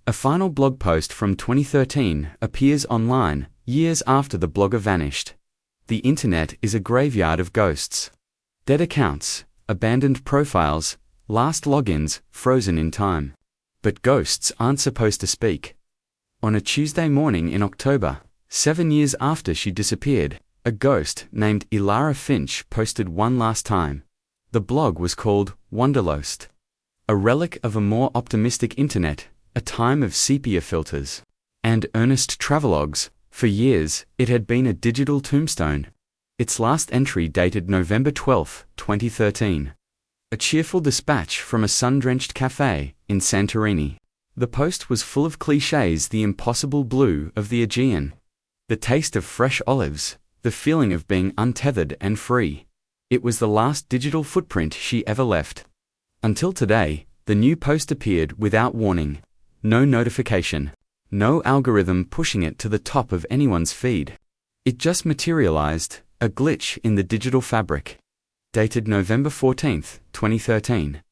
A final blog post from 2013 appears online, years after the blogger vanished. The internet is a graveyard of ghosts. Dead accounts, abandoned profiles, last logins frozen in time. But ghosts aren't supposed to speak. On a Tuesday morning in October, 7 years after she disappeared, a ghost named Ilara Finch posted one last time. The blog was called Wanderlost, a relic of a more optimistic internet, a time of sepia filters and earnest travelogues. For years, it had been a digital tombstone. Its last entry dated November 12, 2013. A cheerful dispatch from a sun-drenched cafe in Santorini. The post was full of clichés: the impossible blue of the Aegean, the taste of fresh olives, the feeling of being untethered and free. It was the last digital footprint she ever left. Until today, the new post appeared without warning. No notification. No algorithm pushing it to the top of anyone's feed. It just materialized, a glitch in the digital fabric. Dated November 14, 2013.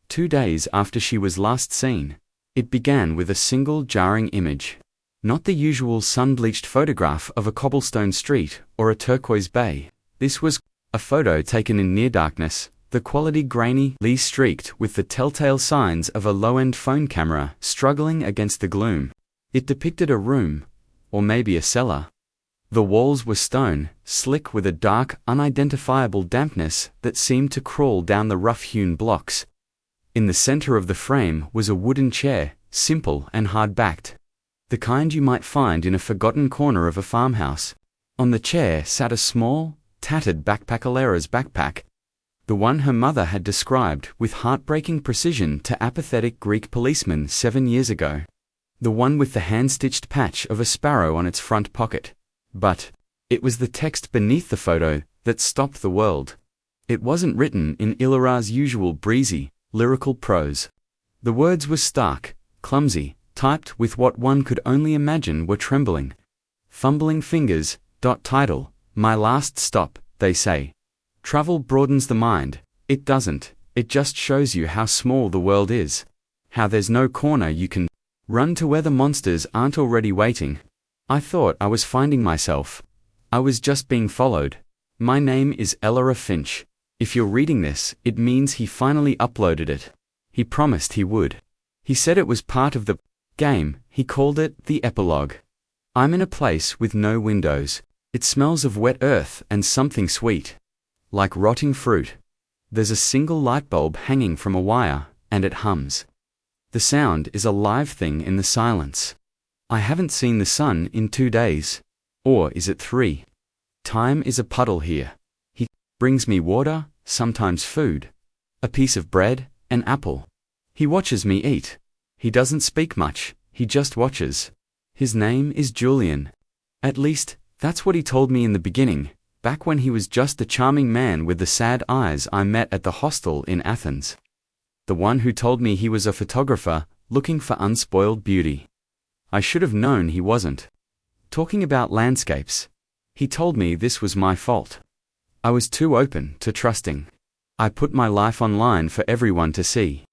2 days after she was last seen. It began with a single jarring image. Not the usual sun-bleached photograph of a cobblestone street or a turquoise bay. This was a photo taken in near darkness, the quality grainy, streaked with the telltale signs of a low-end phone camera struggling against the gloom. It depicted a room, or maybe a cellar. The walls were stone, slick with a dark, unidentifiable dampness that seemed to crawl down the rough-hewn blocks. In the center of the frame was a wooden chair, simple and hard-backed. The kind you might find in a forgotten corner of a farmhouse. On the chair sat a small, tattered backpacker's backpack. The one her mother had described with heartbreaking precision to apathetic Greek policemen 7 years ago. The one with the hand-stitched patch of a sparrow on its front pocket. But it was the text beneath the photo that stopped the world. It wasn't written in Ilara's usual breezy, lyrical prose. The words were stark, clumsy, typed with what one could only imagine were trembling, fumbling fingers. Title: My last stop, they say. Travel broadens the mind. It doesn't. It just shows you how small the world is. How there's no corner you can run to where the monsters aren't already waiting. I thought I was finding myself. I was just being followed. My name is Ilara Finch. If you're reading this, it means he finally uploaded it. He promised he would. He said it was part of the game. He called it the epilogue. I'm in a place with no windows. It smells of wet earth and something sweet, like rotting fruit. There's a single light bulb hanging from a wire, and it hums. The sound is a live thing in the silence. I haven't seen the sun in 2 days. Or is it 3? Time is a puddle here. He brings me water, sometimes food. A piece of bread, an apple. He watches me eat. He doesn't speak much, he just watches. His name is Julian. At least, that's what he told me in the beginning, back when he was just a charming man with the sad eyes I met at the hostel in Athens. The one who told me he was a photographer, looking for unspoiled beauty. I should have known he wasn't. Talking about landscapes. He told me this was my fault. I was too open to trusting. I put my life online for everyone to see.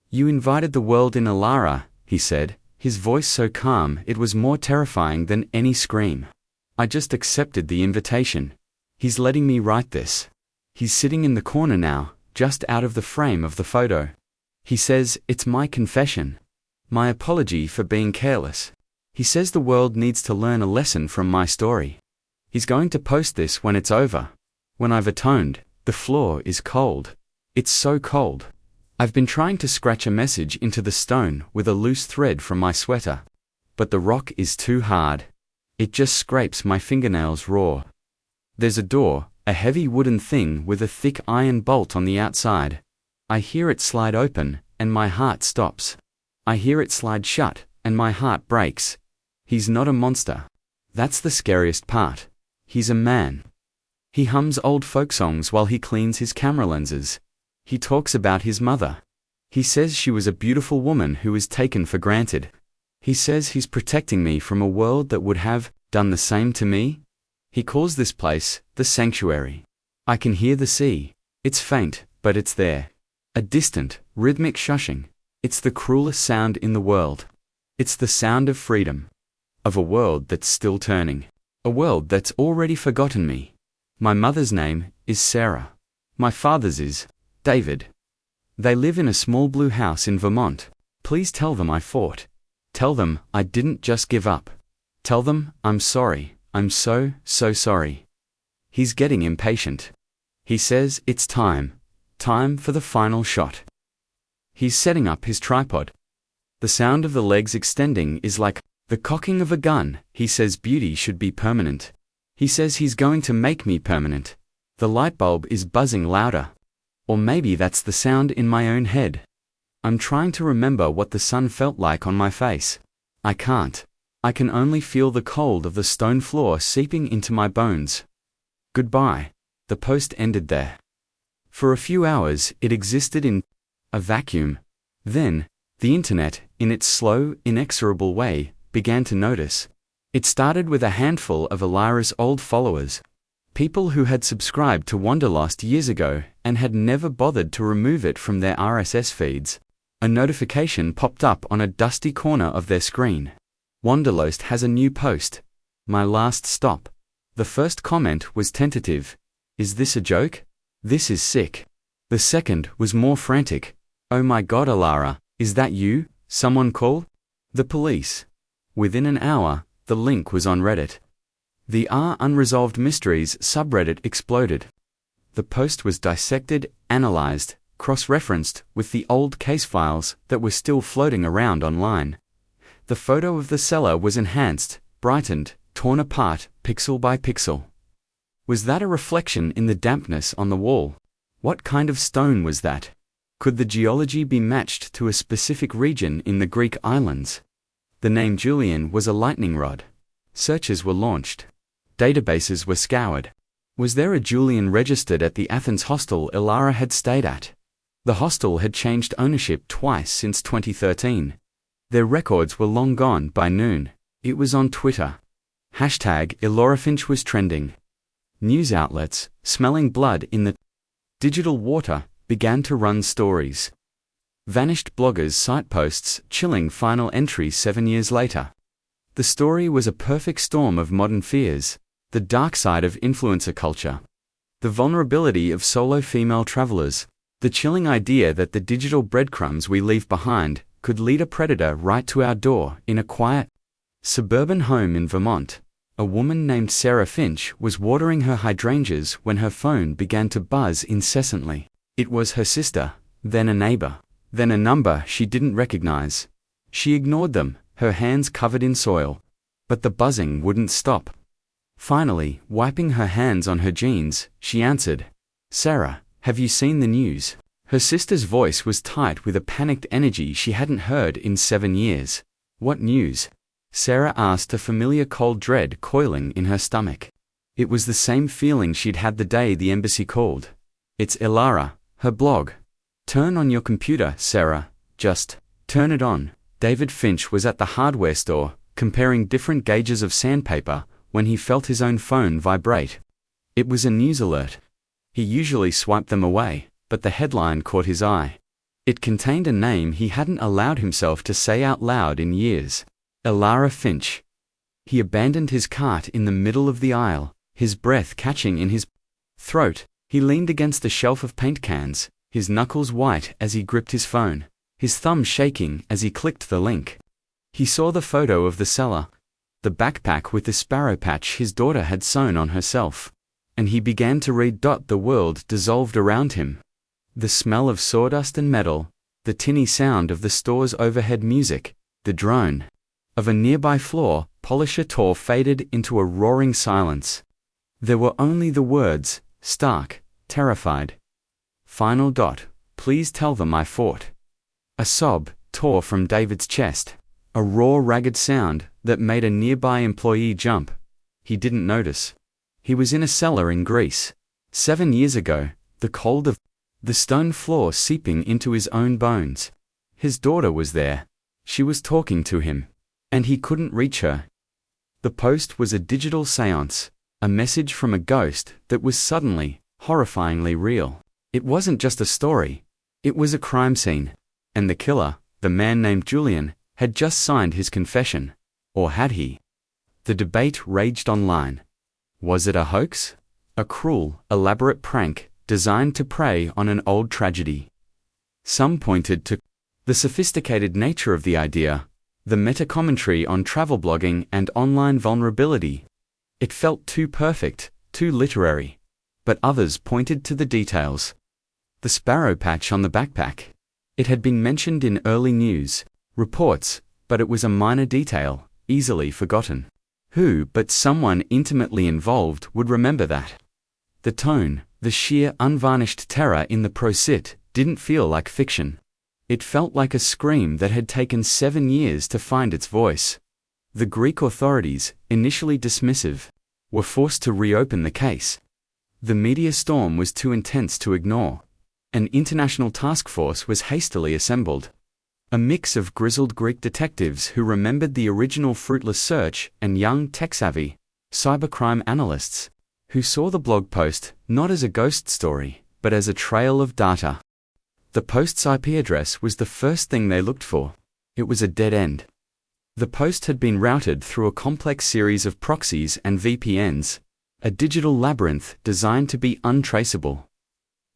You invited the world in Ilara, he said, his voice so calm it was more terrifying than any scream. I just accepted the invitation. He's letting me write this. He's sitting in the corner now, just out of the frame of the photo. He says it's my confession. My apology for being careless. He says the world needs to learn a lesson from my story. He's going to post this when it's over. When I've atoned. The floor is cold. It's so cold. I've been trying to scratch a message into the stone with a loose thread from my sweater. But the rock is too hard. It just scrapes my fingernails raw. There's a door, a heavy wooden thing with a thick iron bolt on the outside. I hear it slide open, and my heart stops. I hear it slide shut, and my heart breaks. He's not a monster. That's the scariest part. He's a man. He hums old folk songs while he cleans his camera lenses. He talks about his mother. He says she was a beautiful woman who is taken for granted. He says he's protecting me from a world that would have done the same to me. He calls this place the sanctuary. I can hear the sea. It's faint, but it's there. A distant, rhythmic shushing. It's the cruelest sound in the world. It's the sound of freedom. Of a world that's still turning. A world that's already forgotten me. My mother's name is Sarah. My father's is David. They live in a small blue house in Vermont. Please tell them I fought. Tell them I didn't just give up. Tell them I'm sorry. I'm so sorry. He's getting impatient. He says it's time. Time for the final shot. He's setting up his tripod. The sound of the legs extending is like the cocking of a gun. He says beauty should be permanent. He says he's going to make me permanent. The light bulb is buzzing louder. Or maybe that's the sound in my own head. I'm trying to remember what the sun felt like on my face. I can't. I can only feel the cold of the stone floor seeping into my bones. Goodbye. The post ended there. For a few hours, it existed in a vacuum. Then, the internet, in its slow, inexorable way, began to notice. It started with a handful of Elara's old followers. People who had subscribed to Wanderlost years ago and had never bothered to remove it from their RSS feeds. A notification popped up on a dusty corner of their screen. Wanderlost has a new post. My last stop. The first comment was tentative. Is this a joke? This is sick. The second was more frantic. Oh my God, Elara, is that you? Someone call? The police. Within an hour, the link was on Reddit. The Unresolved Mysteries subreddit exploded. The post was dissected, analyzed, cross-referenced with the old case files that were still floating around online. The photo of the seller was enhanced, brightened, torn apart, pixel by pixel. Was that a reflection in the dampness on the wall? What kind of stone was that? Could the geology be matched to a specific region in the Greek islands? The name Julian was a lightning rod. Searches were launched. Databases were scoured. Was there a Julian registered at the Athens hostel Elara had stayed at? The hostel had changed ownership twice since 2013. Their records were long gone by noon. It was on Twitter. Hashtag ElaraFinch was trending. News outlets, smelling blood in the digital water, began to run stories. Vanished bloggers' site posts, chilling final entries 7 years later. The story was a perfect storm of modern fears, the dark side of influencer culture, the vulnerability of solo female travelers, the chilling idea that the digital breadcrumbs we leave behind could lead a predator right to our door. In a quiet, suburban home in Vermont, a woman named Sarah Finch was watering her hydrangeas when her phone began to buzz incessantly. It was her sister, then a neighbor, then a number she didn't recognize. She ignored them, her hands covered in soil. But the buzzing wouldn't stop. Finally, wiping her hands on her jeans, she answered. Sarah, have you seen the news? Her sister's voice was tight with a panicked energy she hadn't heard in 7 years. What news? Sarah asked, a familiar cold dread coiling in her stomach. It was the same feeling she'd had the day the embassy called. It's Elara, her blog. Turn on your computer, Sarah. Just turn it on. David Finch was at the hardware store, comparing different gauges of sandpaper, when he felt his own phone vibrate. It was a news alert. He usually swiped them away, but the headline caught his eye. It contained a name he hadn't allowed himself to say out loud in years. Elara Finch. He abandoned his cart in the middle of the aisle, his breath catching in his throat. He leaned against a shelf of paint cans, his knuckles white as he gripped his phone, his thumb shaking as he clicked the link. He saw the photo of the seller, the backpack with the sparrow patch his daughter had sewn on herself, and he began to read. The world dissolved around him. The smell of sawdust and metal, the tinny sound of the store's overhead music, the drone of a nearby floor polisher tour faded into a roaring silence. There were only the words, stark, terrified. Final. Please tell them I fought. A sob tore from David's chest, a raw, ragged sound that made a nearby employee jump. He didn't notice. He was in a cellar in Greece. 7 years ago, the cold of the stone floor seeping into his own bones. His daughter was there. She was talking to him, and he couldn't reach her. The post was a digital seance, a message from a ghost that was suddenly, horrifyingly real. It wasn't just a story. It was a crime scene. And the killer, the man named Julian, had just signed his confession. Or had he? The debate raged online. Was it a hoax? A cruel, elaborate prank designed to prey on an old tragedy? Some pointed to the sophisticated nature of the idea, the meta-commentary on travel blogging and online vulnerability. It felt too perfect, too literary. But others pointed to the details. The sparrow patch on the backpack. It had been mentioned in early news reports, but it was a minor detail, easily forgotten. Who but someone intimately involved would remember that? The tone, the sheer unvarnished terror in the prosit, didn't feel like fiction. It felt like a scream that had taken 7 years to find its voice. The Greek authorities, initially dismissive, were forced to reopen the case. The media storm was too intense to ignore. An international task force was hastily assembled. A mix of grizzled Greek detectives who remembered the original fruitless search and young tech-savvy cybercrime analysts who saw the blog post not as a ghost story, but as a trail of data. The post's IP address was the first thing they looked for. It was a dead end. The post had been routed through a complex series of proxies and VPNs, a digital labyrinth designed to be untraceable.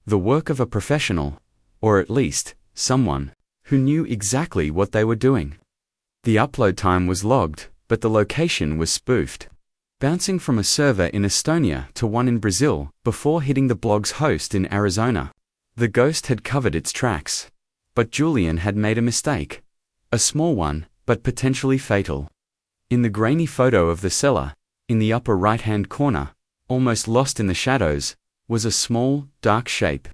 The work of a professional, or at least, someone, who knew exactly what they were doing. The upload time was logged, but the location was spoofed, bouncing from a server in Estonia to one in Brazil before hitting the blog's host in Arizona. The ghost had covered its tracks. But Julian had made a mistake. A small one, but potentially fatal. In the grainy photo of the seller, in the upper right-hand corner, almost lost in the shadows, was a small, dark shape.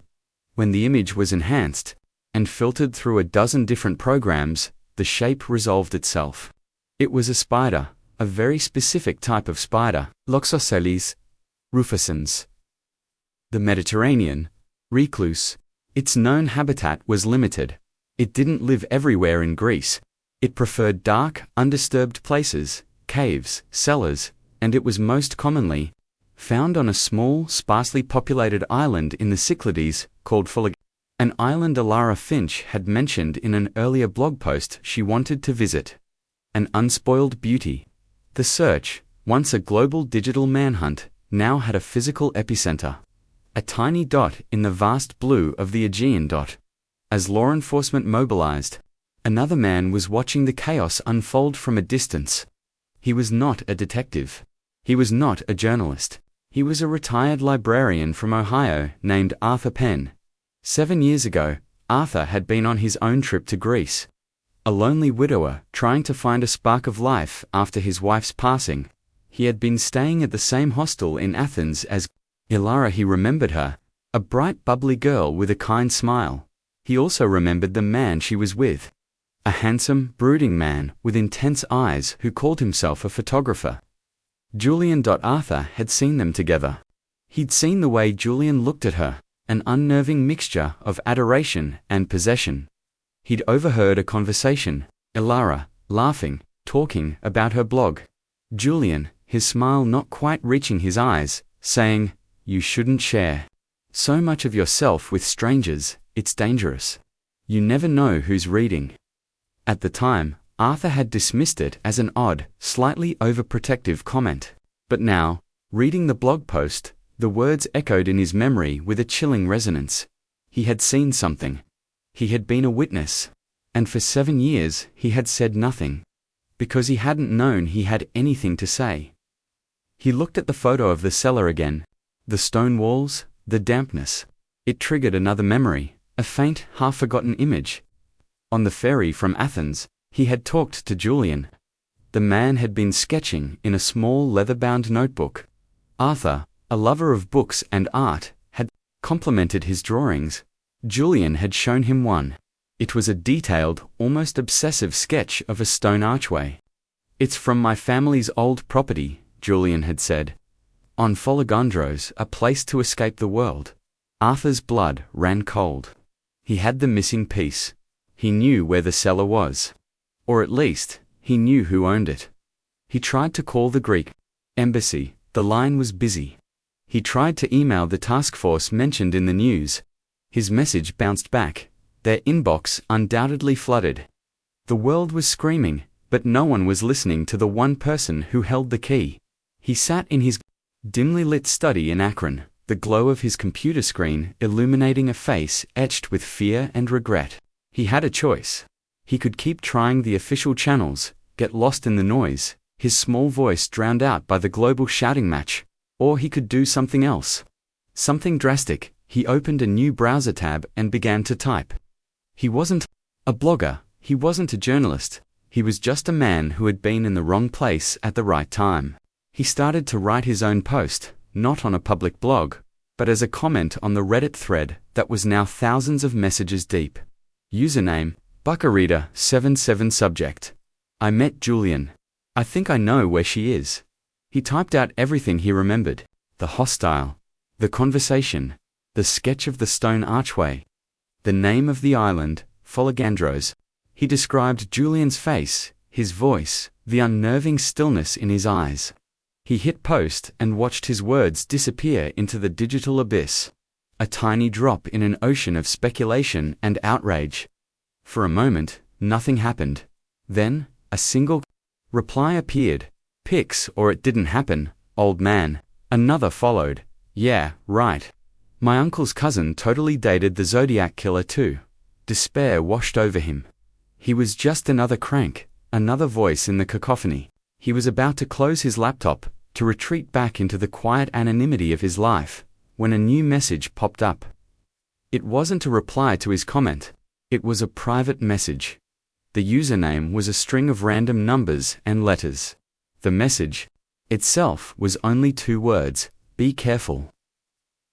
When the image was enhanced and filtered through a dozen different programs, the shape resolved itself. It was a spider, a very specific type of spider, Loxosceles rufescens. The Mediterranean, recluse. Its known habitat was limited. It didn't live everywhere in Greece. It preferred dark, undisturbed places, caves, cellars, and it was most commonly found on a small, sparsely populated island in the Cyclades called Folig, an island Alara Finch had mentioned in an earlier blog post she wanted to visit. An unspoiled beauty. The search, once a global digital manhunt, now had a physical epicenter. A tiny dot in the vast blue of the Aegean dot. As law enforcement mobilized, another man was watching the chaos unfold from a distance. He was not a detective. He was not a journalist. He was a retired librarian from Ohio named Arthur Penn. 7 years ago, Arthur had been on his own trip to Greece. A lonely widower trying to find a spark of life after his wife's passing. He had been staying at the same hostel in Athens as Ilara. He remembered her, a bright, bubbly girl with a kind smile. He also remembered the man she was with. A handsome, brooding man with intense eyes who called himself a photographer. Julian. Arthur had seen them together. He'd seen the way Julian looked at her, an unnerving mixture of adoration and possession. He'd overheard a conversation, Ilara, laughing, talking about her blog. Julian, his smile not quite reaching his eyes, saying, "You shouldn't share so much of yourself with strangers, it's dangerous. You never know who's reading." At the time, Arthur had dismissed it as an odd, slightly overprotective comment. But now, reading the blog post, the words echoed in his memory with a chilling resonance. He had seen something. He had been a witness. And for 7 years, he had said nothing. Because he hadn't known he had anything to say. He looked at the photo of the cellar again. The stone walls, the dampness. It triggered another memory, a faint, half-forgotten image. On the ferry from Athens, he had talked to Julian. The man had been sketching in a small leather-bound notebook. Arthur, a lover of books and art, had complimented his drawings. Julian had shown him one. It was a detailed, almost obsessive sketch of a stone archway. "It's from my family's old property," Julian had said. "On Foligandros, a place to escape the world." Arthur's blood ran cold. He had the missing piece. He knew where the cellar was. Or at least, he knew who owned it. He tried to call the Greek embassy. The line was busy. He tried to email the task force mentioned in the news. His message bounced back. Their inbox undoubtedly flooded. The world was screaming, but no one was listening to the one person who held the key. He sat in his dimly lit study in Akron, the glow of his computer screen illuminating a face etched with fear and regret. He had a choice. He could keep trying the official channels, get lost in the noise, his small voice drowned out by the global shouting match, or he could do something else. Something drastic. He opened a new browser tab and began to type. He wasn't a blogger, he wasn't a journalist, he was just a man who had been in the wrong place at the right time. He started to write his own post, not on a public blog, but as a comment on the Reddit thread that was now thousands of messages deep. Username, Buckareader77 Subject. I met Julian. I think I know where she is. He typed out everything he remembered. The hostile. The conversation. The sketch of the stone archway. The name of the island, Foligandros. He described Julian's face, his voice, the unnerving stillness in his eyes. He hit post and watched his words disappear into the digital abyss. A tiny drop in an ocean of speculation and outrage. For a moment, nothing happened. Then, a single reply appeared. Pics or it didn't happen, old man. Another followed. Yeah, right. My uncle's cousin totally dated the Zodiac killer too. Despair washed over him. He was just another crank, another voice in the cacophony. He was about to close his laptop, to retreat back into the quiet anonymity of his life, when a new message popped up. It wasn't a reply to his comment. It was a private message. The username was a string of random numbers and letters. The message itself was only 2 words, be careful.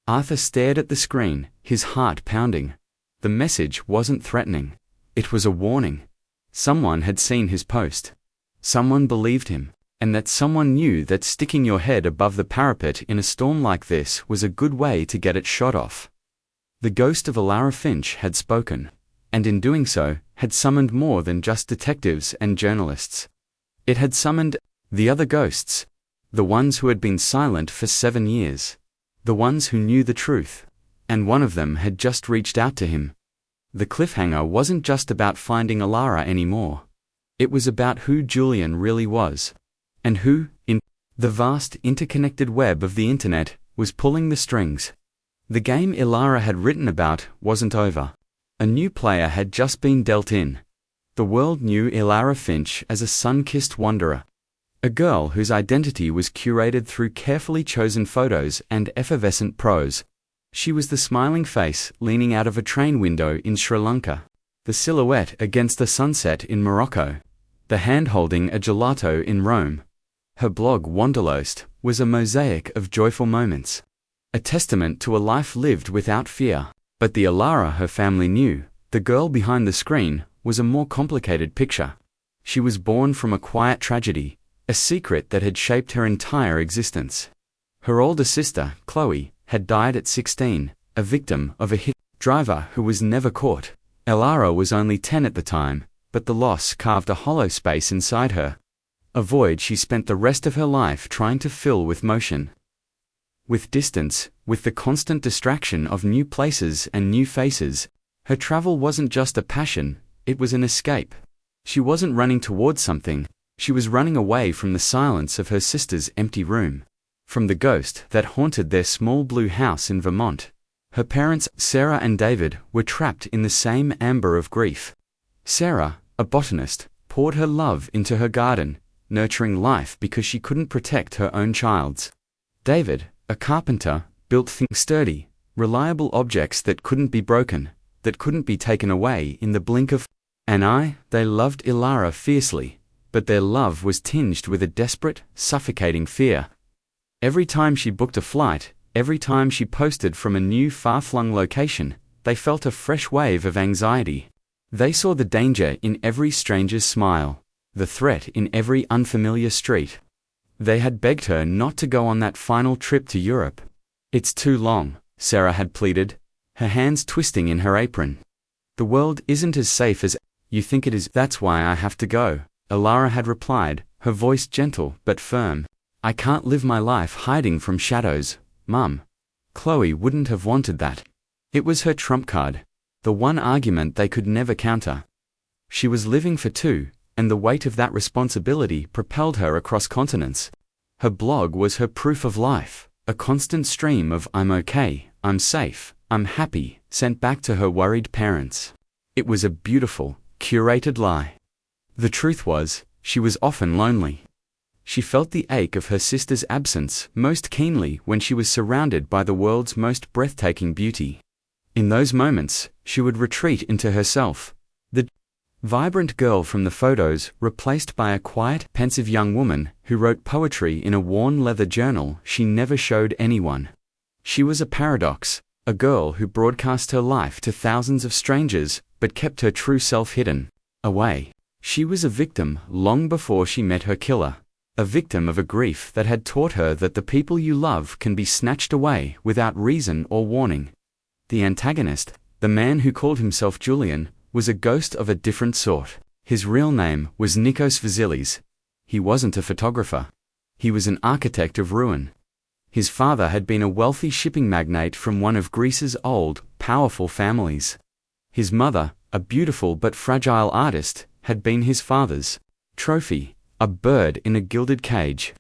Arthur stared at the screen, his heart pounding. The message wasn't threatening. It was a warning. Someone had seen his post. Someone believed him, and that someone knew that sticking your head above the parapet in a storm like this was a good way to get it shot off. The ghost of Ilara Finch had spoken, and in doing so, had summoned more than just detectives and journalists. It had summoned the other ghosts, the ones who had been silent for 7 years, the ones who knew the truth, and one of them had just reached out to him. The cliffhanger wasn't just about finding Ilara anymore. It was about who Julian really was, and who, in the vast interconnected web of the internet, was pulling the strings. The game Ilara had written about wasn't over. A new player had just been dealt in. The world knew Ilara Finch as a sun-kissed wanderer, a girl whose identity was curated through carefully chosen photos and effervescent prose. She was the smiling face leaning out of a train window in Sri Lanka, the silhouette against the sunset in Morocco, the hand holding a gelato in Rome. Her blog Wanderlust was a mosaic of joyful moments, a testament to a life lived without fear. But the Ilara her family knew, the girl behind the screen, was a more complicated picture. She was born from a quiet tragedy, a secret that had shaped her entire existence. Her older sister, Chloe, had died at 16, a victim of a hit driver who was never caught. Ilara was only 10 at the time, but the loss carved a hollow space inside her, a void she spent the rest of her life trying to fill with motion, with distance, with the constant distraction of new places and new faces. Her travel wasn't just a passion, it was an escape. She wasn't running towards something, she was running away from the silence of her sister's empty room, from the ghost that haunted their small blue house in Vermont. Her parents, Sarah and David, were trapped in the same amber of grief. Sarah, a botanist, poured her love into her garden, nurturing life because she couldn't protect her own child's. David, a carpenter, built things sturdy, reliable objects that couldn't be broken, that couldn't be taken away in the blink of an eye. They loved Ilara fiercely, but their love was tinged with a desperate, suffocating fear. Every time she booked a flight, every time she posted from a new far-flung location, they felt a fresh wave of anxiety. They saw the danger in every stranger's smile, the threat in every unfamiliar street. They had begged her not to go on that final trip to Europe. It's too long, Sarah had pleaded, her hands twisting in her apron. The world isn't as safe as you think it is. That's why I have to go, Ilara had replied, her voice gentle but firm. I can't live my life hiding from shadows, Mum. Chloe wouldn't have wanted that. It was her trump card, the one argument they could never counter. She was living for two, and the weight of that responsibility propelled her across continents. Her blog was her proof of life, a constant stream of "I'm okay, I'm safe, I'm happy," sent back to her worried parents. It was a beautiful, curated lie. The truth was, she was often lonely. She felt the ache of her sister's absence most keenly when she was surrounded by the world's most breathtaking beauty. In those moments, she would retreat into herself, the vibrant girl from the photos replaced by a quiet, pensive young woman who wrote poetry in a worn leather journal she never showed anyone. She was a paradox, a girl who broadcast her life to thousands of strangers but kept her true self hidden away. She was a victim long before she met her killer, a victim of a grief that had taught her that the people you love can be snatched away without reason or warning. The antagonist, the man who called himself Julian, was a ghost of a different sort. His real name was Nikos Vasilis. He wasn't a photographer. He was an architect of ruin. His father had been a wealthy shipping magnate from one of Greece's old, powerful families. His mother, a beautiful but fragile artist, had been his father's trophy, a bird in a gilded cage.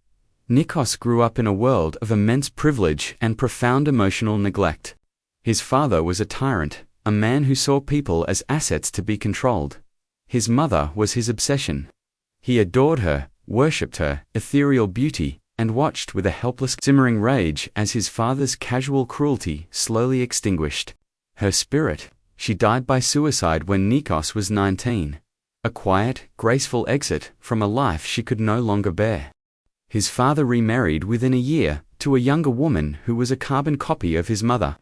Nikos grew up in a world of immense privilege and profound emotional neglect. His father was a tyrant, a man who saw people as assets to be controlled. His mother was his obsession. He adored her, worshipped her ethereal beauty, and watched with a helpless, simmering rage as his father's casual cruelty slowly extinguished her spirit. She died by suicide when Nikos was 19. A quiet, graceful exit from a life she could no longer bear. His father remarried within a year to a younger woman who was a carbon copy of his mother.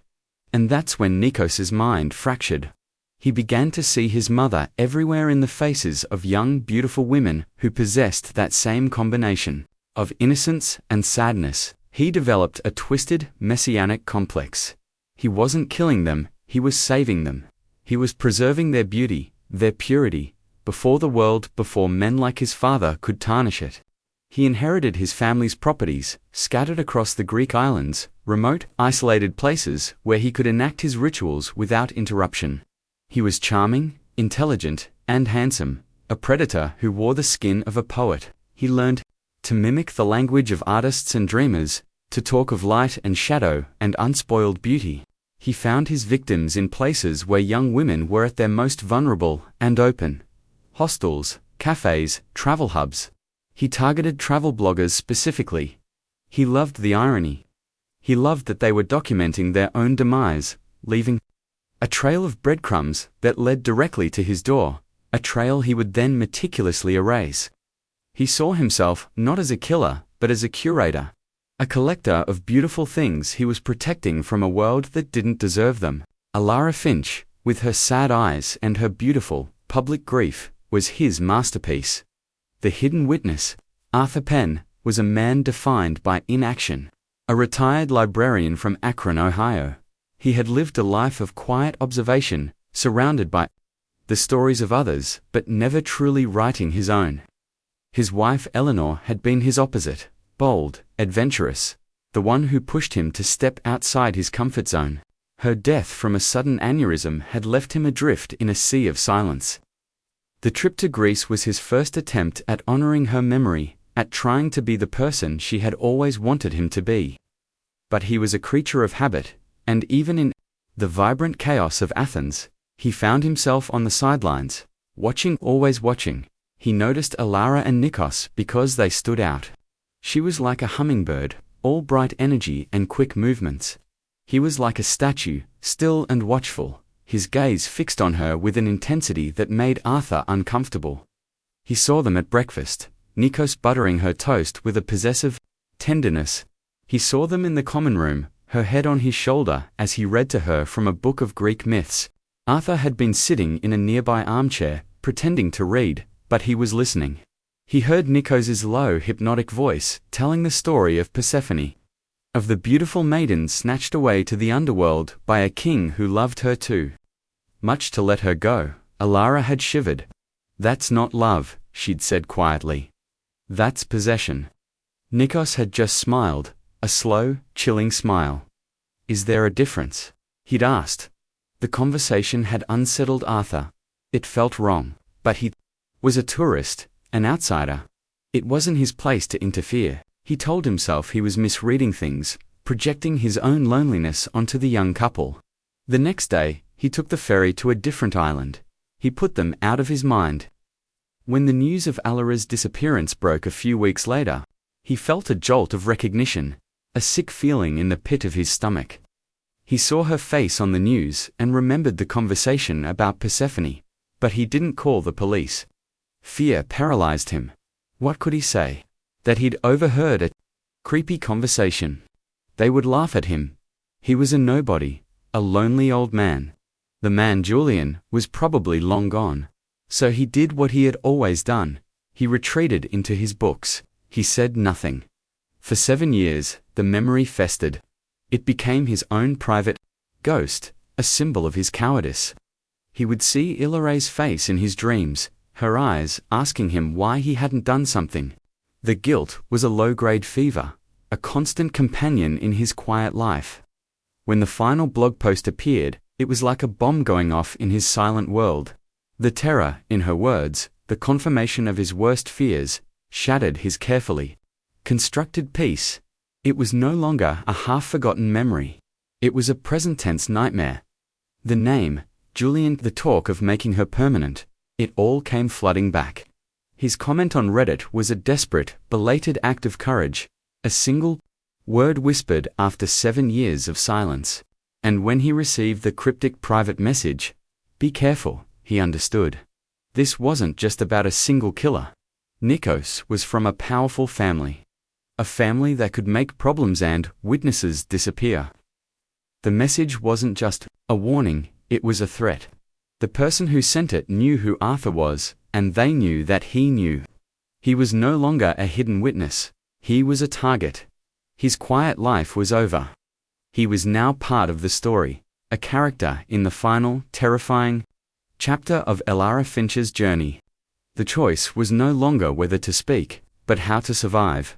And that's when Nikos's mind fractured. He began to see his mother everywhere in the faces of young, beautiful women who possessed that same combination of innocence and sadness. He developed a twisted, messianic complex. He wasn't killing them, he was saving them. He was preserving their beauty, their purity, before the world, before men like his father could tarnish it. He inherited his family's properties, scattered across the Greek islands, remote, isolated places where he could enact his rituals without interruption. He was charming, intelligent, and handsome, a predator who wore the skin of a poet. He learned to mimic the language of artists and dreamers, to talk of light and shadow and unspoiled beauty. He found his victims in places where young women were at their most vulnerable and open. Hostels, cafes, travel hubs. He targeted travel bloggers specifically. He loved the irony. He loved that they were documenting their own demise, leaving a trail of breadcrumbs that led directly to his door, a trail he would then meticulously erase. He saw himself not as a killer, but as a curator, a collector of beautiful things he was protecting from a world that didn't deserve them. Alara Finch, with her sad eyes and her beautiful, public grief, was his masterpiece. The hidden witness, Arthur Penn, was a man defined by inaction. A retired librarian from Akron, Ohio. He had lived a life of quiet observation, surrounded by the stories of others, but never truly writing his own. His wife Eleanor had been his opposite, bold, adventurous, the one who pushed him to step outside his comfort zone. Her death from a sudden aneurysm had left him adrift in a sea of silence. The trip to Greece was his first attempt at honoring her memory, at trying to be the person she had always wanted him to be. But he was a creature of habit, and even in the vibrant chaos of Athens, he found himself on the sidelines, watching, always watching. He noticed Alara and Nikos because they stood out. She was like a hummingbird, all bright energy and quick movements. He was like a statue, still and watchful, his gaze fixed on her with an intensity that made Arthur uncomfortable. He saw them at breakfast, Nikos buttering her toast with a possessive tenderness. He saw them in the common room, her head on his shoulder as he read to her from a book of Greek myths. Arthur had been sitting in a nearby armchair, pretending to read, but he was listening. He heard Nikos's low, hypnotic voice telling the story of Persephone, of the beautiful maiden snatched away to the underworld by a king who loved her too much to let her go. Alara had shivered. "That's not love," she'd said quietly. "That's possession." Nikos had just smiled, a slow, chilling smile. "Is there a difference?" he'd asked. The conversation had unsettled Arthur. It felt wrong. But he was a tourist, an outsider. It wasn't his place to interfere. He told himself he was misreading things, projecting his own loneliness onto the young couple. The next day, he took the ferry to a different island. He put them out of his mind. When the news of Alara's disappearance broke a few weeks later, he felt a jolt of recognition, a sick feeling in the pit of his stomach. He saw her face on the news and remembered the conversation about Persephone, but he didn't call the police. Fear paralyzed him. What could he say? That he'd overheard a creepy conversation. They would laugh at him. He was a nobody, a lonely old man. The man Julian was probably long gone. So he did what he had always done. He retreated into his books. He said nothing. For 7 years, the memory festered. It became his own private ghost, a symbol of his cowardice. He would see Ilare's face in his dreams, her eyes asking him why he hadn't done something. The guilt was a low-grade fever, a constant companion in his quiet life. When the final blog post appeared, it was like a bomb going off in his silent world. The terror, in her words, the confirmation of his worst fears, shattered his carefully constructed peace. It was no longer a half-forgotten memory. It was a present-tense nightmare. The name, Julian, the talk of making her permanent, it all came flooding back. His comment on Reddit was a desperate, belated act of courage, a single word whispered after 7 years of silence. And when he received the cryptic private message, "Be careful," he understood. This wasn't just about a single killer. Nikos was from a powerful family. A family that could make problems and witnesses disappear. The message wasn't just a warning, it was a threat. The person who sent it knew who Arthur was, and they knew that he knew. He was no longer a hidden witness. He was a target. His quiet life was over. He was now part of the story, a character in the final, terrifying chapter of Alara Finch's journey. The choice was no longer whether to speak, but how to survive.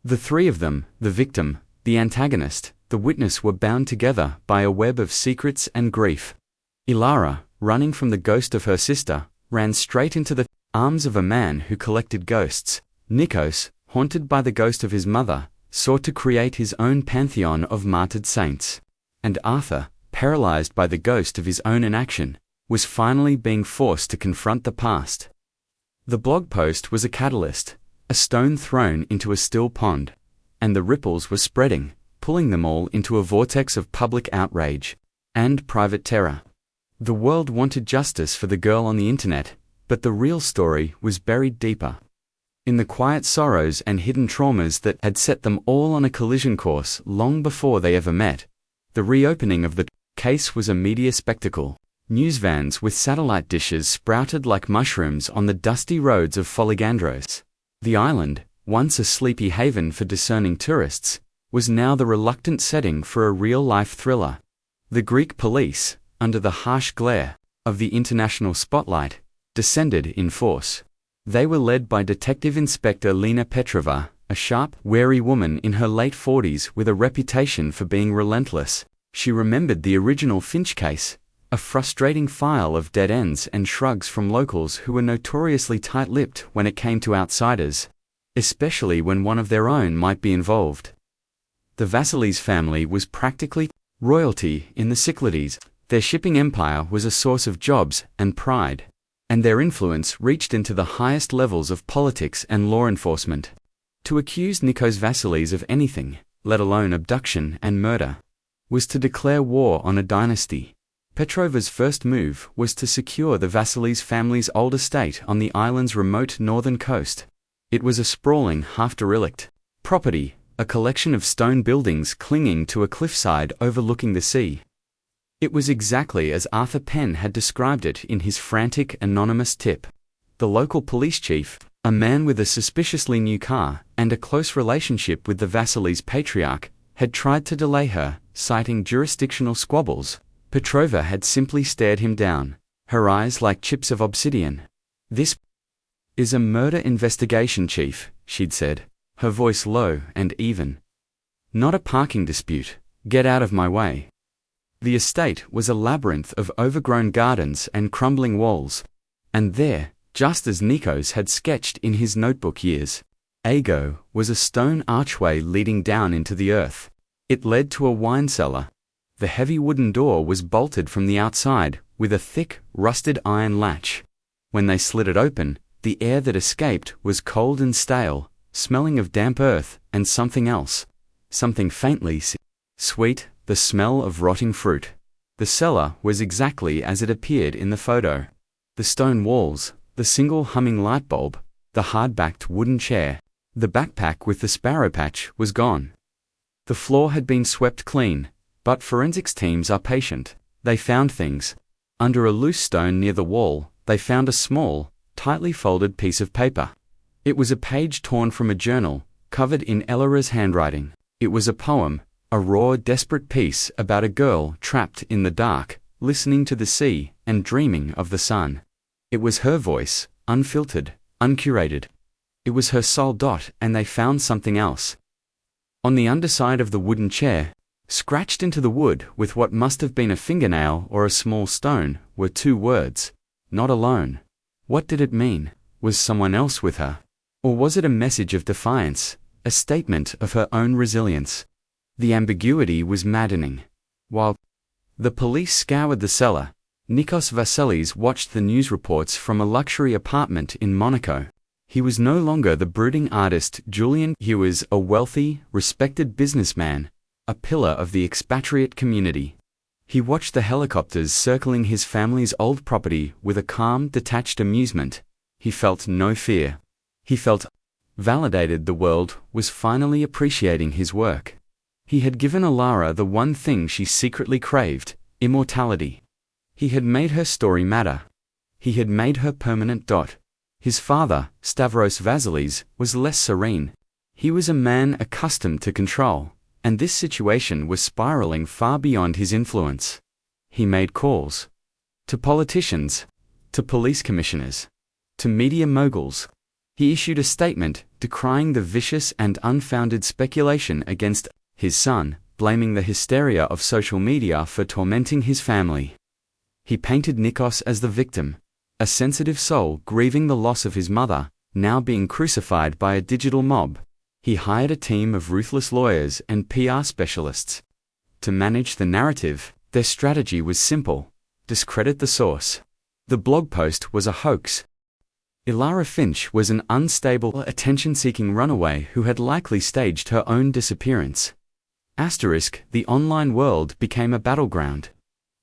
The three of them, the victim, the antagonist, the witness, were bound together by a web of secrets and grief. Ilara, running from the ghost of her sister, ran straight into the arms of a man who collected ghosts. Nikos, haunted by the ghost of his mother, sought to create his own pantheon of martyred saints. And Arthur, paralyzed by the ghost of his own inaction, was finally being forced to confront the past. The blog post was a catalyst, a stone thrown into a still pond, and the ripples were spreading, pulling them all into a vortex of public outrage and private terror. The world wanted justice for the girl on the internet, but the real story was buried deeper. In the quiet sorrows and hidden traumas that had set them all on a collision course long before they ever met, the reopening of the case was a media spectacle. News vans with satellite dishes sprouted like mushrooms on the dusty roads of Foligandros. The island, once a sleepy haven for discerning tourists, was now the reluctant setting for a real-life thriller. The Greek police, under the harsh glare of the international spotlight, descended in force. They were led by Detective Inspector Lena Petrova, a sharp, wary woman in her late 40s with a reputation for being relentless. She remembered the original Finch case, a frustrating file of dead ends and shrugs from locals who were notoriously tight-lipped when it came to outsiders, especially when one of their own might be involved. The Vasilis family was practically royalty in the Cyclades. Their shipping empire was a source of jobs and pride, and their influence reached into the highest levels of politics and law enforcement. To accuse Nikos Vasilis of anything, let alone abduction and murder, was to declare war on a dynasty. Petrova's first move was to secure the Vasilis family's old estate on the island's remote northern coast. It was a sprawling, half-derelict property, a collection of stone buildings clinging to a cliffside overlooking the sea. It was exactly as Arthur Penn had described it in his frantic, anonymous tip. The local police chief, a man with a suspiciously new car and a close relationship with the Vasilis patriarch, had tried to delay her, citing jurisdictional squabbles. Petrova had simply stared him down, her eyes like chips of obsidian. "This is a murder investigation, Chief," she'd said, her voice low and even. "Not a parking dispute. Get out of my way." The estate was a labyrinth of overgrown gardens and crumbling walls. And there, just as Nikos had sketched in his notebook years ago, was a stone archway leading down into the earth. It led to a wine cellar. The heavy wooden door was bolted from the outside, with a thick, rusted iron latch. When they slid it open, the air that escaped was cold and stale, smelling of damp earth and something else. Something faintly sweet, the smell of rotting fruit. The cellar was exactly as it appeared in the photo. The stone walls, the single humming light bulb, the hard-backed wooden chair, the backpack with the sparrow patch was gone. The floor had been swept clean, but forensics teams are patient. They found things. Under a loose stone near the wall, they found a small, tightly folded piece of paper. It was a page torn from a journal, covered in Elara's handwriting. It was a poem, a raw, desperate piece about a girl trapped in the dark, listening to the sea and dreaming of the sun. It was her voice, unfiltered, uncurated. It was her soul. And they found something else. On the underside of the wooden chair, scratched into the wood with what must have been a fingernail or a small stone, were 2 words: not alone. What did it mean? Was someone else with her? Or was it a message of defiance, a statement of her own resilience? The ambiguity was maddening. While the police scoured the cellar, Nikos Vasilis watched the news reports from a luxury apartment in Monaco. He was no longer the brooding artist Julian. He was a wealthy, respected businessman, a pillar of the expatriate community. He watched the helicopters circling his family's old property with a calm, detached amusement. He felt no fear. He felt validated. The world was finally appreciating his work. He had given Elara the one thing she secretly craved: immortality. He had made her story matter. He had made her permanent. His father, Stavros Vasilis, was less serene. He was a man accustomed to control, and this situation was spiraling far beyond his influence. He made calls to politicians, to police commissioners, to media moguls. He issued a statement decrying the vicious and unfounded speculation against his son, blaming the hysteria of social media for tormenting his family. He painted Nikos as the victim, a sensitive soul grieving the loss of his mother, now being crucified by a digital mob. He hired a team of ruthless lawyers and PR specialists to manage the narrative. Their strategy was simple: discredit the source. The blog post was a hoax. Elara Finch was an unstable, attention-seeking runaway who had likely staged her own disappearance. The online world became a battleground.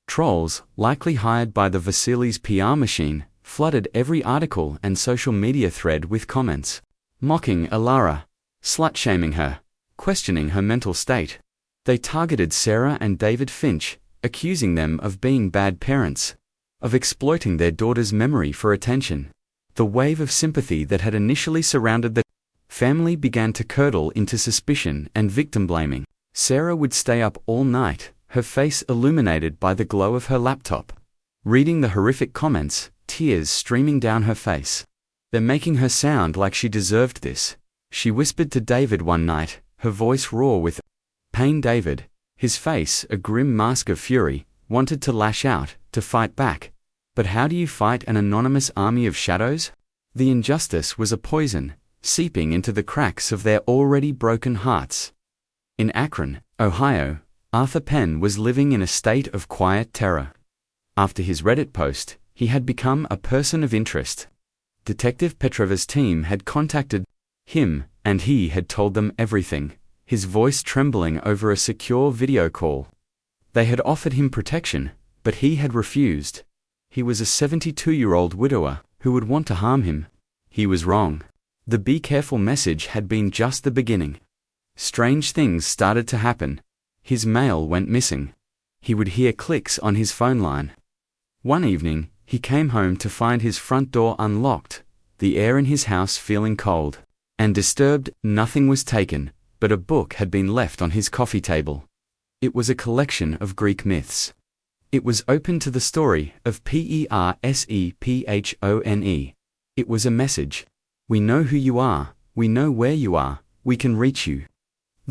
Trolls, likely hired by the Vasilis PR machine, flooded every article and social media thread with comments, mocking Elara, slut-shaming her, questioning her mental state. They targeted Sarah and David Finch, accusing them of being bad parents, of exploiting their daughter's memory for attention. The wave of sympathy that had initially surrounded the family began to curdle into suspicion and victim-blaming. Sarah would stay up all night, her face illuminated by the glow of her laptop, reading the horrific comments, tears streaming down her face. "They're making her sound like she deserved this," she whispered to David one night, her voice raw with pain. David, his face a grim mask of fury, wanted to lash out, to fight back. But how do you fight an anonymous army of shadows? The injustice was a poison, seeping into the cracks of their already broken hearts. In Akron, Ohio, Arthur Penn was living in a state of quiet terror. After his Reddit post, he had become a person of interest. Detective Petrova's team had contacted him, and he had told them everything, his voice trembling over a secure video call. They had offered him protection, but he had refused. He was a 72-year-old widower who would want to harm him. He was wrong. The "be careful" message had been just the beginning. Strange things started to happen. His mail went missing. He would hear clicks on his phone line. One evening, he came home to find his front door unlocked, the air in his house feeling cold and disturbed. Nothing was taken, but a book had been left on his coffee table. It was a collection of Greek myths. It was open to the story of Persephone. It was a message. "We know who you are, we know where you are, we can reach you."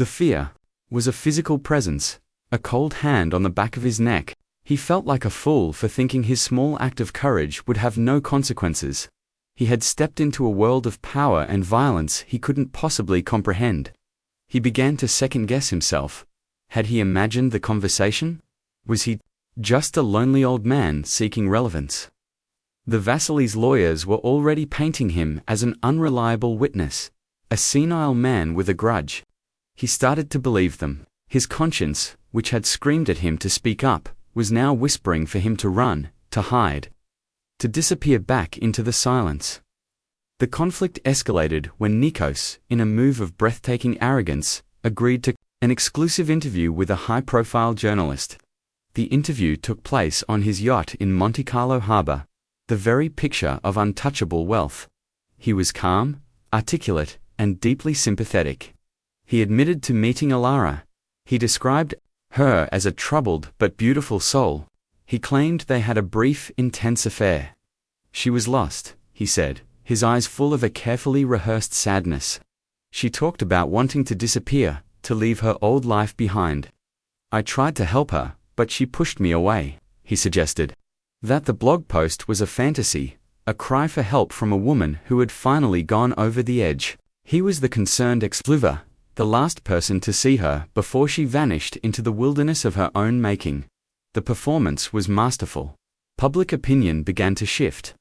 The fear was a physical presence, a cold hand on the back of his neck, He felt like a fool for thinking his small act of courage would have no consequences. He had stepped into a world of power and violence he couldn't possibly comprehend. He began to second-guess himself. Had he imagined the conversation? Was he just a lonely old man seeking relevance? The Vasily's lawyers were already painting him as an unreliable witness, a senile man with a grudge. He started to believe them. His conscience, which had screamed at him to speak up, was now whispering for him to run, to hide, to disappear back into the silence. The conflict escalated when Nikos, in a move of breathtaking arrogance, agreed to an exclusive interview with a high-profile journalist. The interview took place on his yacht in Monte Carlo harbor, the very picture of untouchable wealth. He was calm, articulate, and deeply sympathetic. He admitted to meeting Alara. He described her as a troubled but beautiful soul. He claimed they had a brief, intense affair. She was lost, he said, his eyes full of a carefully rehearsed sadness. She talked about wanting to disappear, to leave her old life behind. I tried to help her, but she pushed me away, he suggested. That the blog post was a fantasy, a cry for help from a woman who had finally gone over the edge. He was the concerned ex-lover, the last person to see her before she vanished into the wilderness of her own making. The performance was masterful. Public opinion began to shift.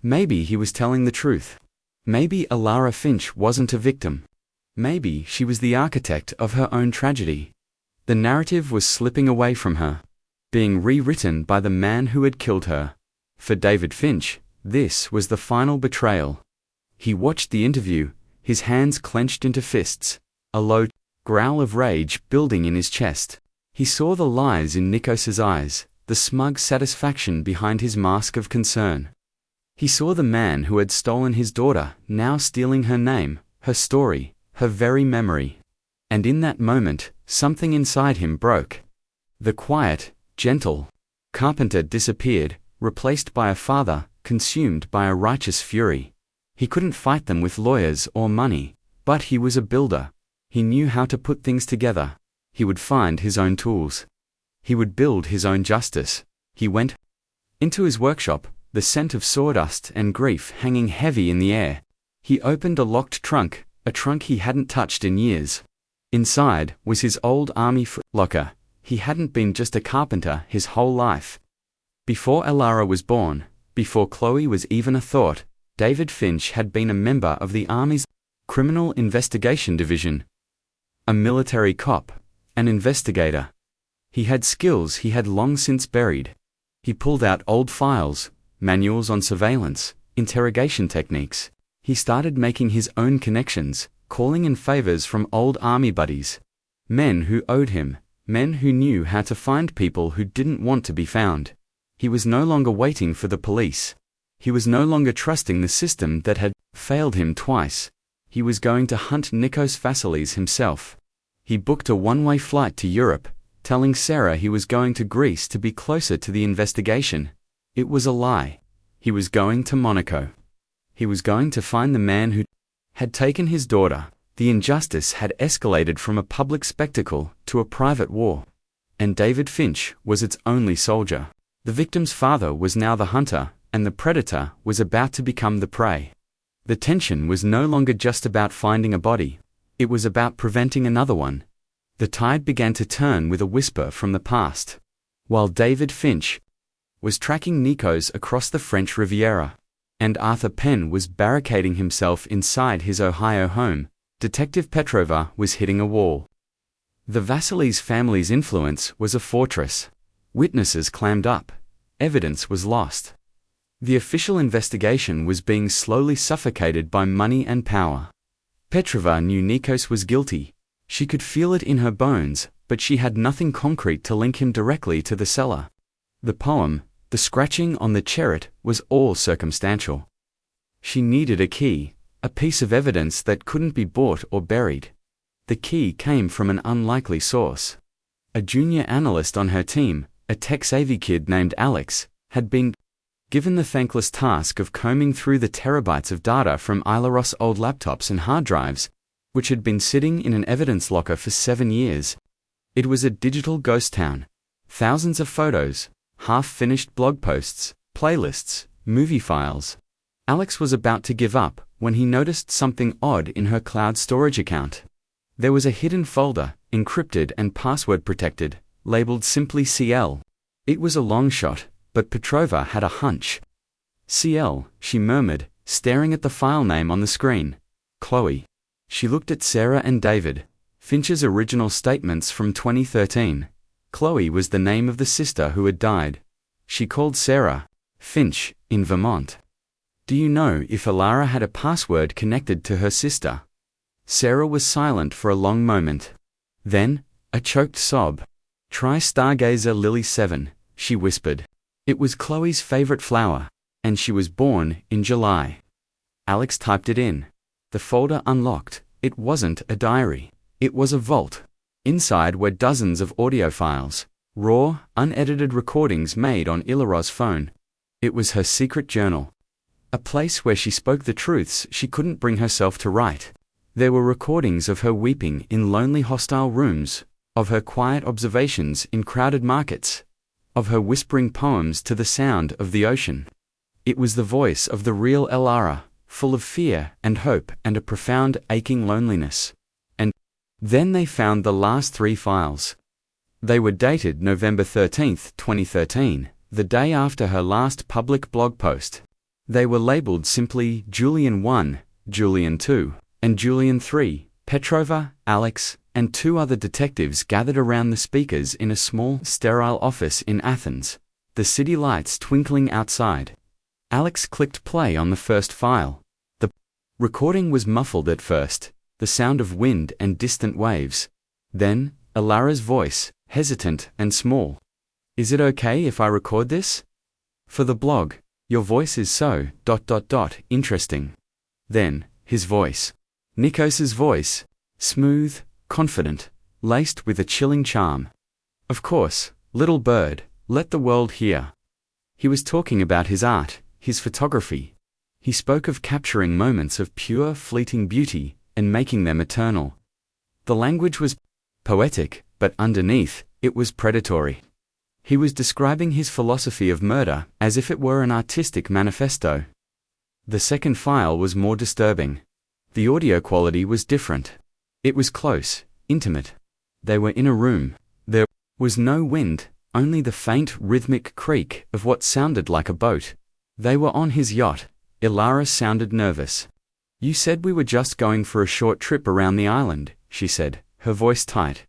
Maybe he was telling the truth. Maybe Alara Finch wasn't a victim. Maybe she was the architect of her own tragedy. The narrative was slipping away from her, being rewritten by the man who had killed her. For David Finch, this was the final betrayal. He watched the interview, his hands clenched into fists, a low growl of rage building in his chest. He saw the lies in Nikos's eyes, the smug satisfaction behind his mask of concern. He saw the man who had stolen his daughter, now stealing her name, her story, her very memory. And in that moment, something inside him broke. The quiet, gentle carpenter disappeared, replaced by a father, consumed by a righteous fury. He couldn't fight them with lawyers or money, but he was a builder. He knew how to put things together. He would find his own tools. He would build his own justice. He went into his workshop, the scent of sawdust and grief hanging heavy in the air. He opened a locked trunk, a trunk he hadn't touched in years. Inside was his old army locker. He hadn't been just a carpenter his whole life. Before Alara was born, before Chloe was even a thought, David Finch had been a member of the Army's Criminal Investigation Division. A military cop, an investigator. He had skills he had long since buried. He pulled out old files, manuals on surveillance, interrogation techniques. He started making his own connections, calling in favors from old army buddies. Men who owed him, men who knew how to find people who didn't want to be found. He was no longer waiting for the police. He was no longer trusting the system that had failed him twice. He was going to hunt Nikos Vasilis himself. He booked a one-way flight to Europe, telling Sarah he was going to Greece to be closer to the investigation. It was a lie. He was going to Monaco. He was going to find the man who had taken his daughter. The injustice had escalated from a public spectacle to a private war. And David Finch was its only soldier. The victim's father was now the hunter, and the predator was about to become the prey. The tension was no longer just about finding a body. It was about preventing another one. The tide began to turn with a whisper from the past. While David Finch was tracking Nikos across the French Riviera, and Arthur Penn was barricading himself inside his Ohio home, Detective Petrova was hitting a wall. The Vasilis family's influence was a fortress. Witnesses clammed up. Evidence was lost. The official investigation was being slowly suffocated by money and power. Petrova knew Nikos was guilty. She could feel it in her bones, but she had nothing concrete to link him directly to the seller. The poem, the scratching on the chariot, was all circumstantial. She needed a key, a piece of evidence that couldn't be bought or buried. The key came from an unlikely source. A junior analyst on her team, a tech-savvy kid named Alex, had been given the thankless task of combing through the terabytes of data from Ilaros' old laptops and hard drives, which had been sitting in an evidence locker for 7 years. It was a digital ghost town. Thousands of photos, half-finished blog posts, playlists, movie files. Alex was about to give up when he noticed something odd in her cloud storage account. There was a hidden folder, encrypted and password protected, labeled simply CL. It was a long shot, but Petrova had a hunch. CL, she murmured, staring at the file name on the screen. Chloe. She looked at Sarah and David. Finch's original statements from 2013. Chloe was the name of the sister who had died. She called Sarah Finch in Vermont. Do you know if Ilara had a password connected to her sister? Sarah was silent for a long moment. Then, a choked sob. Try Stargazer Lily 7, she whispered. It was Chloe's favorite flower, and she was born in July. Alex typed it in. The folder unlocked. It wasn't a diary. It was a vault. Inside were dozens of audio files, raw, unedited recordings made on Ilara's phone. It was her secret journal. A place where she spoke the truths she couldn't bring herself to write. There were recordings of her weeping in lonely hostile rooms, of her quiet observations in crowded markets, of her whispering poems to the sound of the ocean. It was the voice of the real Ilara, full of fear and hope and a profound aching loneliness. And then they found the last 3 files. They were dated November 13, 2013, the day after her last public blog post. They were labeled simply Julian 1, Julian 2, and Julian 3. Petrova, Alex, and 2 other detectives gathered around the speakers in a small, sterile office in Athens, the city lights twinkling outside. Alex clicked play on the first file. The recording was muffled at first, the sound of wind and distant waves. Then, Ilara's voice, hesitant and small. Is it okay if I record this? For the blog, your voice is so, interesting. Then, his voice. Nikos's voice, smooth, confident, laced with a chilling charm. Of course, little bird, let the world hear. He was talking about his art, his photography. He spoke of capturing moments of pure, fleeting beauty and making them eternal. The language was poetic, but underneath, it was predatory. He was describing his philosophy of murder as if it were an artistic manifesto. The second file was more disturbing. The audio quality was different. It was close, intimate. They were in a room. There was no wind, only the faint rhythmic creak of what sounded like a boat. They were on his yacht. Ilara sounded nervous. You said we were just going for a short trip around the island, she said, her voice tight.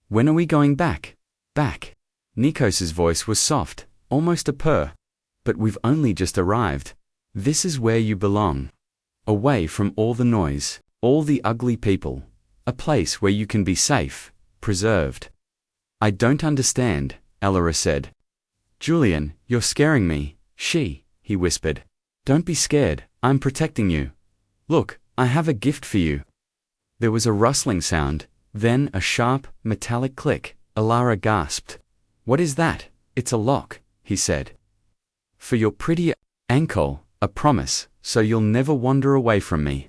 When are we going back? Back. Nikos's voice was soft, almost a purr. But we've only just arrived. This is where you belong. Away from all the noise, all the ugly people. A place where you can be safe, preserved. I don't understand, Ilara said. Julian, you're scaring me. He whispered. Don't be scared, I'm protecting you. Look, I have a gift for you. There was a rustling sound, then a sharp, metallic click. Ilara gasped. What is that? It's a lock, he said. For your pretty ankle, a promise, so you'll never wander away from me.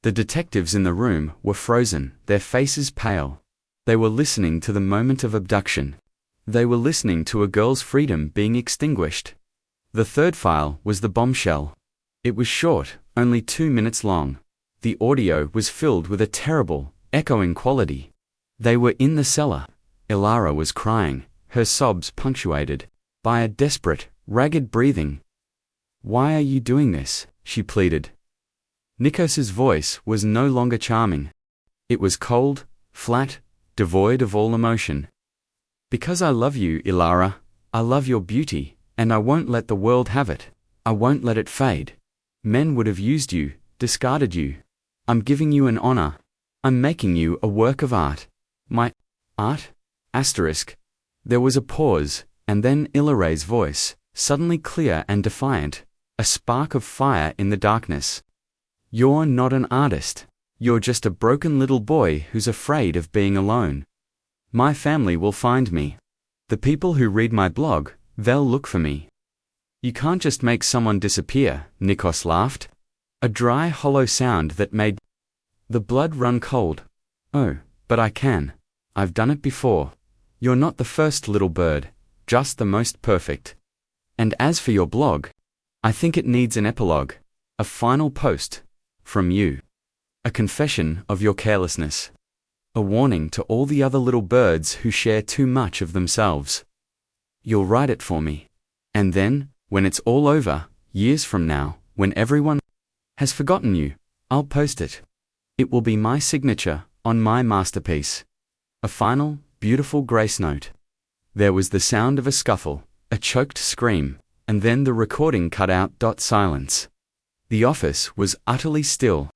The detectives in the room were frozen, their faces pale. They were listening to the moment of abduction. They were listening to a girl's freedom being extinguished. The third file was the bombshell. It was short, only 2 minutes long. The audio was filled with a terrible, echoing quality. They were in the cellar. Ilara was crying, her sobs punctuated by a desperate, ragged breathing. Why are you doing this? She pleaded. Nikos's voice was no longer charming. It was cold, flat, devoid of all emotion. Because I love you, Ilara. I love your beauty, and I won't let the world have it. I won't let it fade. Men would have used you, discarded you. I'm giving you an honor. I'm making you a work of art. My art? Asterisk. There was a pause, and then Ilara's voice, suddenly clear and defiant, a spark of fire in the darkness. You're not an artist. You're just a broken little boy who's afraid of being alone. My family will find me. The people who read my blog, they'll look for me. You can't just make someone disappear, Nikos laughed. A dry, hollow sound that made the blood run cold. Oh, but I can. I've done it before. You're not the first little bird. just the most perfect. And as for your blog, I think it needs an epilogue, a final post, from you. A confession of your carelessness. A warning to all the other little birds who share too much of themselves. You'll write it for me. And then, when it's all over, years from now, when everyone has forgotten you, I'll post it. It will be my signature on my masterpiece. A final, beautiful grace note. There was the sound of a scuffle, a choked scream, and then the recording cut out. Silence. The office was utterly still.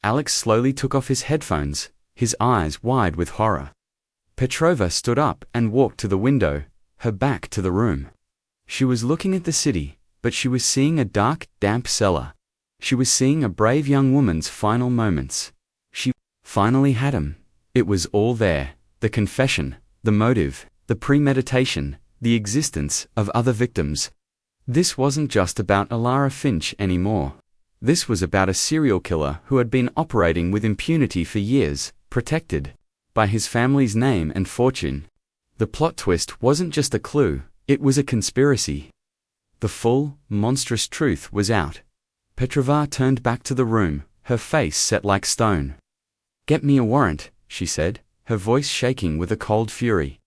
Alex slowly took off his headphones, his eyes wide with horror. Petrova stood up and walked to the window, her back to the room. She was looking at the city, but she was seeing a dark, damp cellar. She was seeing a brave young woman's final moments. She finally had him. It was all there, the confession, the motive, the premeditation, the existence of other victims. This wasn't just about Ilara Finch anymore. This was about a serial killer who had been operating with impunity for years, protected by his family's name and fortune. The plot twist wasn't just a clue, it was a conspiracy. The full, monstrous truth was out. Petrova turned back to the room, her face set like stone. "Get me a warrant," she said, her voice shaking with a cold fury.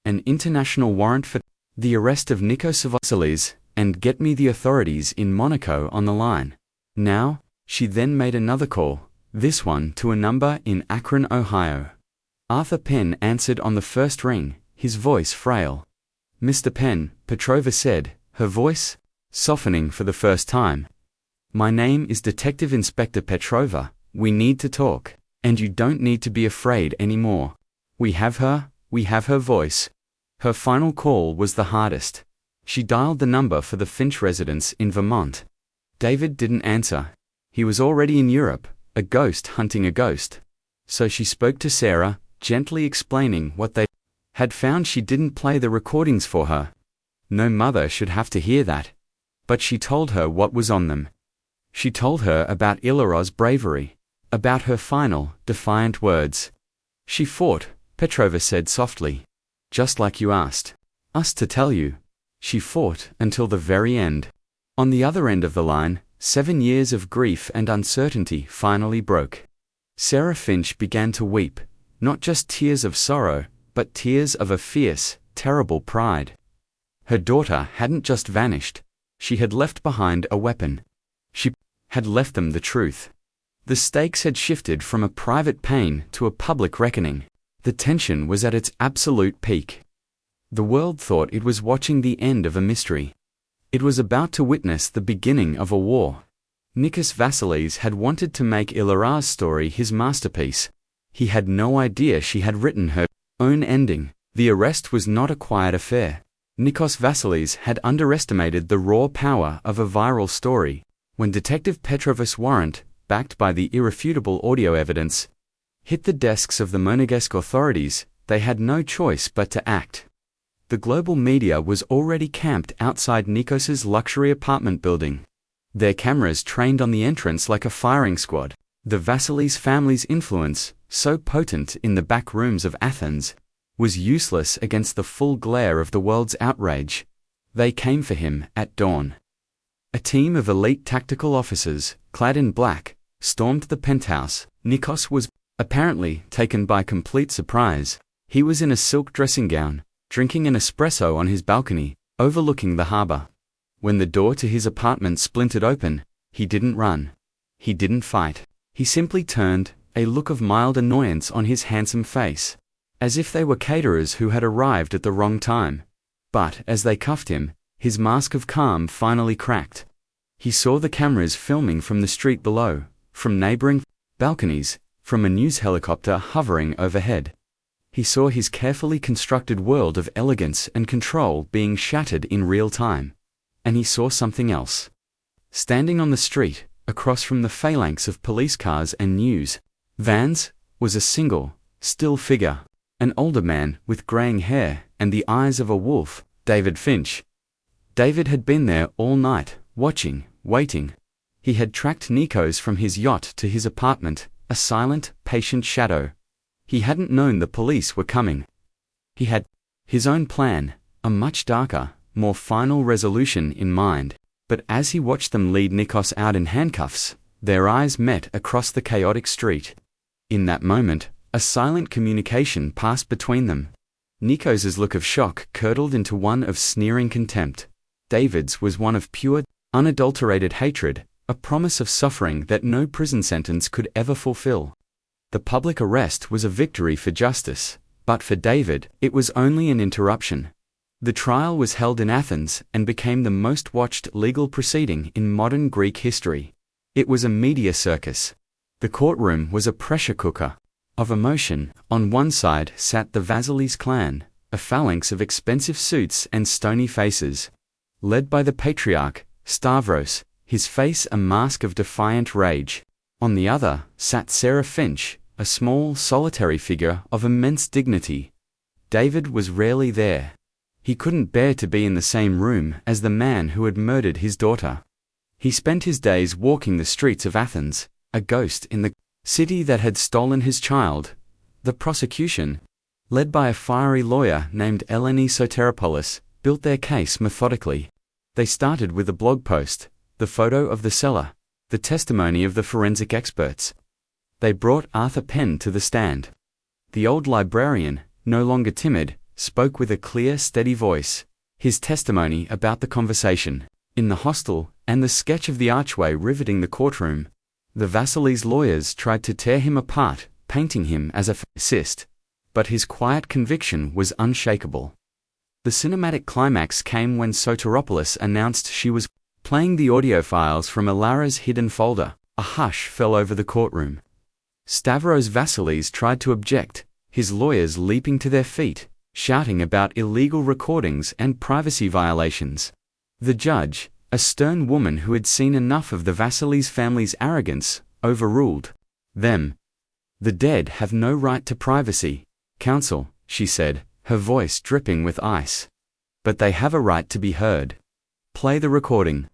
"An international warrant for the arrest of Nikos Vasilis, and get me the authorities in Monaco on the line. Now." She then made another call, this one to a number in Akron, Ohio. Arthur Penn answered on the first ring, his voice frail. "Mr. Penn," Petrova said, her voice softening for the first time. "My name is Detective Inspector Petrova. We need to talk, and you don't need to be afraid anymore. We have her voice." Her final call was the hardest. She dialed the number for the Finch residence in Vermont. David didn't answer. He was already in Europe, a ghost hunting a ghost. So she spoke to Sarah, gently explaining what they had found. She didn't play the recordings for her. No mother should have to hear that. But she told her what was on them. She told her about Ilara's bravery, about her final, defiant words. "She fought," Petrova said softly. "Just like you asked us to tell you. She fought until the very end." On the other end of the line, 7 years of grief and uncertainty finally broke. Sarah Finch began to weep, not just tears of sorrow, but tears of a fierce, terrible pride. Her daughter hadn't just vanished. She had left behind a weapon. She had left them the truth. The stakes had shifted from a private pain to a public reckoning. The tension was at its absolute peak. The world thought it was watching the end of a mystery. It was about to witness the beginning of a war. Nikos Vasilis had wanted to make Ilara's story his masterpiece. He had no idea she had written her own ending. The arrest was not a quiet affair. Nikos Vasilis had underestimated the raw power of a viral story. When Detective Petrova's warrant, backed by the irrefutable audio evidence, hit the desks of the Monegasque authorities, they had no choice but to act. The global media was already camped outside Nikos's luxury apartment building. Their cameras trained on the entrance like a firing squad. The Vasilis family's influence, so potent in the back rooms of Athens, was useless against the full glare of the world's outrage. They came for him at dawn. A team of elite tactical officers, clad in black, stormed the penthouse. Nikos was apparently taken by complete surprise. He was in a silk dressing gown, drinking an espresso on his balcony, overlooking the harbor. When the door to his apartment splintered open, he didn't run. He didn't fight. He simply turned, a look of mild annoyance on his handsome face, as if they were caterers who had arrived at the wrong time. But as they cuffed him, his mask of calm finally cracked. He saw the cameras filming from the street below, from neighboring balconies, from a news helicopter hovering overhead. He saw his carefully constructed world of elegance and control being shattered in real time. And he saw something else. Standing on the street, across from the phalanx of police cars and news vans, was a single, still figure. An older man with graying hair and the eyes of a wolf, David Finch. David had been there all night, watching, waiting. He had tracked Nikos from his yacht to his apartment, a silent, patient shadow. He hadn't known the police were coming. He had his own plan, a much darker, more final resolution in mind. But as he watched them lead Nikos out in handcuffs, their eyes met across the chaotic street. In that moment, a silent communication passed between them. Nikos's look of shock curdled into one of sneering contempt. David's was one of pure, unadulterated hatred, a promise of suffering that no prison sentence could ever fulfill. The public arrest was a victory for justice, but for David, it was only an interruption. The trial was held in Athens and became the most watched legal proceeding in modern Greek history. It was a media circus. The courtroom was a pressure cooker of emotion. On one side sat the Vasilis clan, a phalanx of expensive suits and stony faces. Led by the patriarch, Stavros, his face a mask of defiant rage. On the other sat Sarah Finch, a small, solitary figure of immense dignity. David was rarely there. He couldn't bear to be in the same room as the man who had murdered his daughter. He spent his days walking the streets of Athens, a ghost in the city that had stolen his child. The prosecution, led by a fiery lawyer named Eleni Soteropoulos, built their case methodically. They started with a blog post, the photo of the cellar, the testimony of the forensic experts. They brought Arthur Penn to the stand. The old librarian, no longer timid, spoke with a clear, steady voice. His testimony about the conversation in the hostel and the sketch of the archway riveting the courtroom. The Vasilis lawyers tried to tear him apart, painting him as a fascist, but his quiet conviction was unshakable. The cinematic climax came when Soteropoulos announced she was playing the audio files from Ilara's hidden folder. A hush fell over the courtroom. Stavros Vasilis tried to object, his lawyers leaping to their feet, shouting about illegal recordings and privacy violations. The judge, a stern woman who had seen enough of the Vasilis family's arrogance, overruled them. The dead have no right to privacy, counsel, she said, her voice dripping with ice. But they have a right to be heard. Play the recording.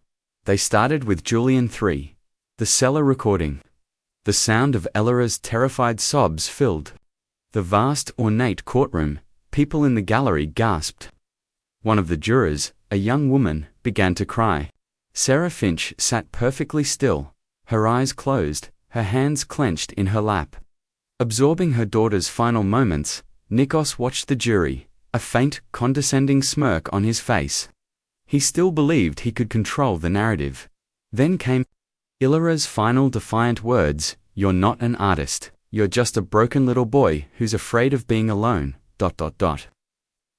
They started with Julian 3. The cellar recording. The sound of Elara's terrified sobs filled the vast, ornate courtroom. People in the gallery gasped. One of the jurors, a young woman, began to cry. Sarah Finch sat perfectly still, her eyes closed, her hands clenched in her lap. Absorbing her daughter's final moments, Nikos watched the jury, a faint, condescending smirk on his face. He still believed he could control the narrative. Then came Ilara's final defiant words, "You're not an artist, you're just a broken little boy who's afraid of being alone, ...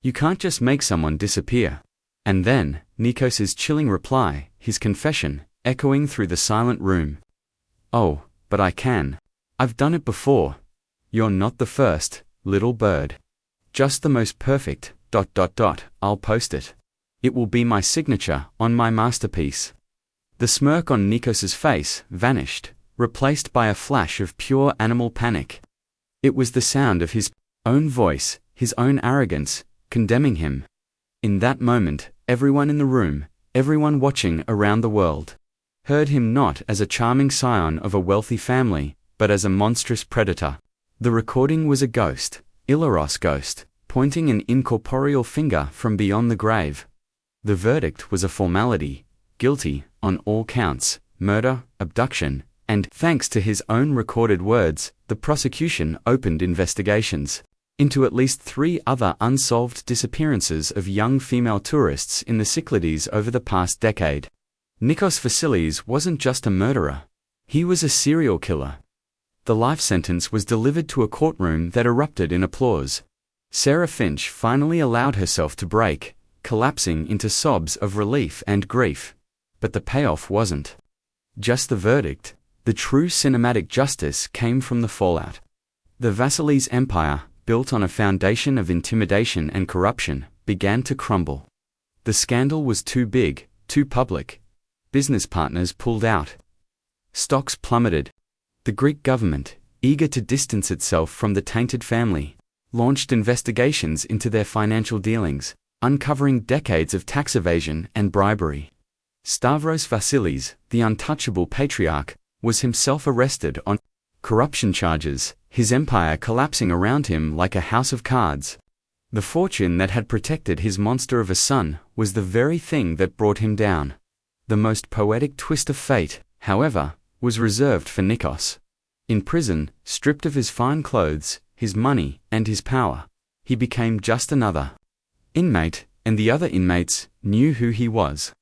You can't just make someone disappear." And then, Nikos's chilling reply, his confession, echoing through the silent room. "Oh, but I can. I've done it before. You're not the first, little bird. Just the most perfect, ... I'll post it. It will be my signature on my masterpiece." The smirk on Nikos's face vanished, replaced by a flash of pure animal panic. It was the sound of his own voice, his own arrogance, condemning him. In that moment, everyone in the room, everyone watching around the world, heard him not as a charming scion of a wealthy family, but as a monstrous predator. The recording was a ghost, Ilaros ghost, pointing an incorporeal finger from beyond the grave. The verdict was a formality, guilty on all counts, murder, abduction, and, thanks to his own recorded words, the prosecution opened investigations into at least 3 other unsolved disappearances of young female tourists in the Cyclades over the past decade. Nikos Vasilis wasn't just a murderer. He was a serial killer. The life sentence was delivered to a courtroom that erupted in applause. Sarah Finch finally allowed herself to break, collapsing into sobs of relief and grief. But the payoff wasn't just the verdict. The true cinematic justice came from the fallout. The Vasilis empire, built on a foundation of intimidation and corruption, began to crumble. The scandal was too big, too public. Business partners pulled out. Stocks plummeted. The Greek government, eager to distance itself from the tainted family, launched investigations into their financial dealings, uncovering decades of tax evasion and bribery. Stavros Vasilis, the untouchable patriarch, was himself arrested on corruption charges, his empire collapsing around him like a house of cards. The fortune that had protected his monster of a son was the very thing that brought him down. The most poetic twist of fate, however, was reserved for Nikos. In prison, stripped of his fine clothes, his money, and his power, he became just another inmate, and the other inmates knew who he was.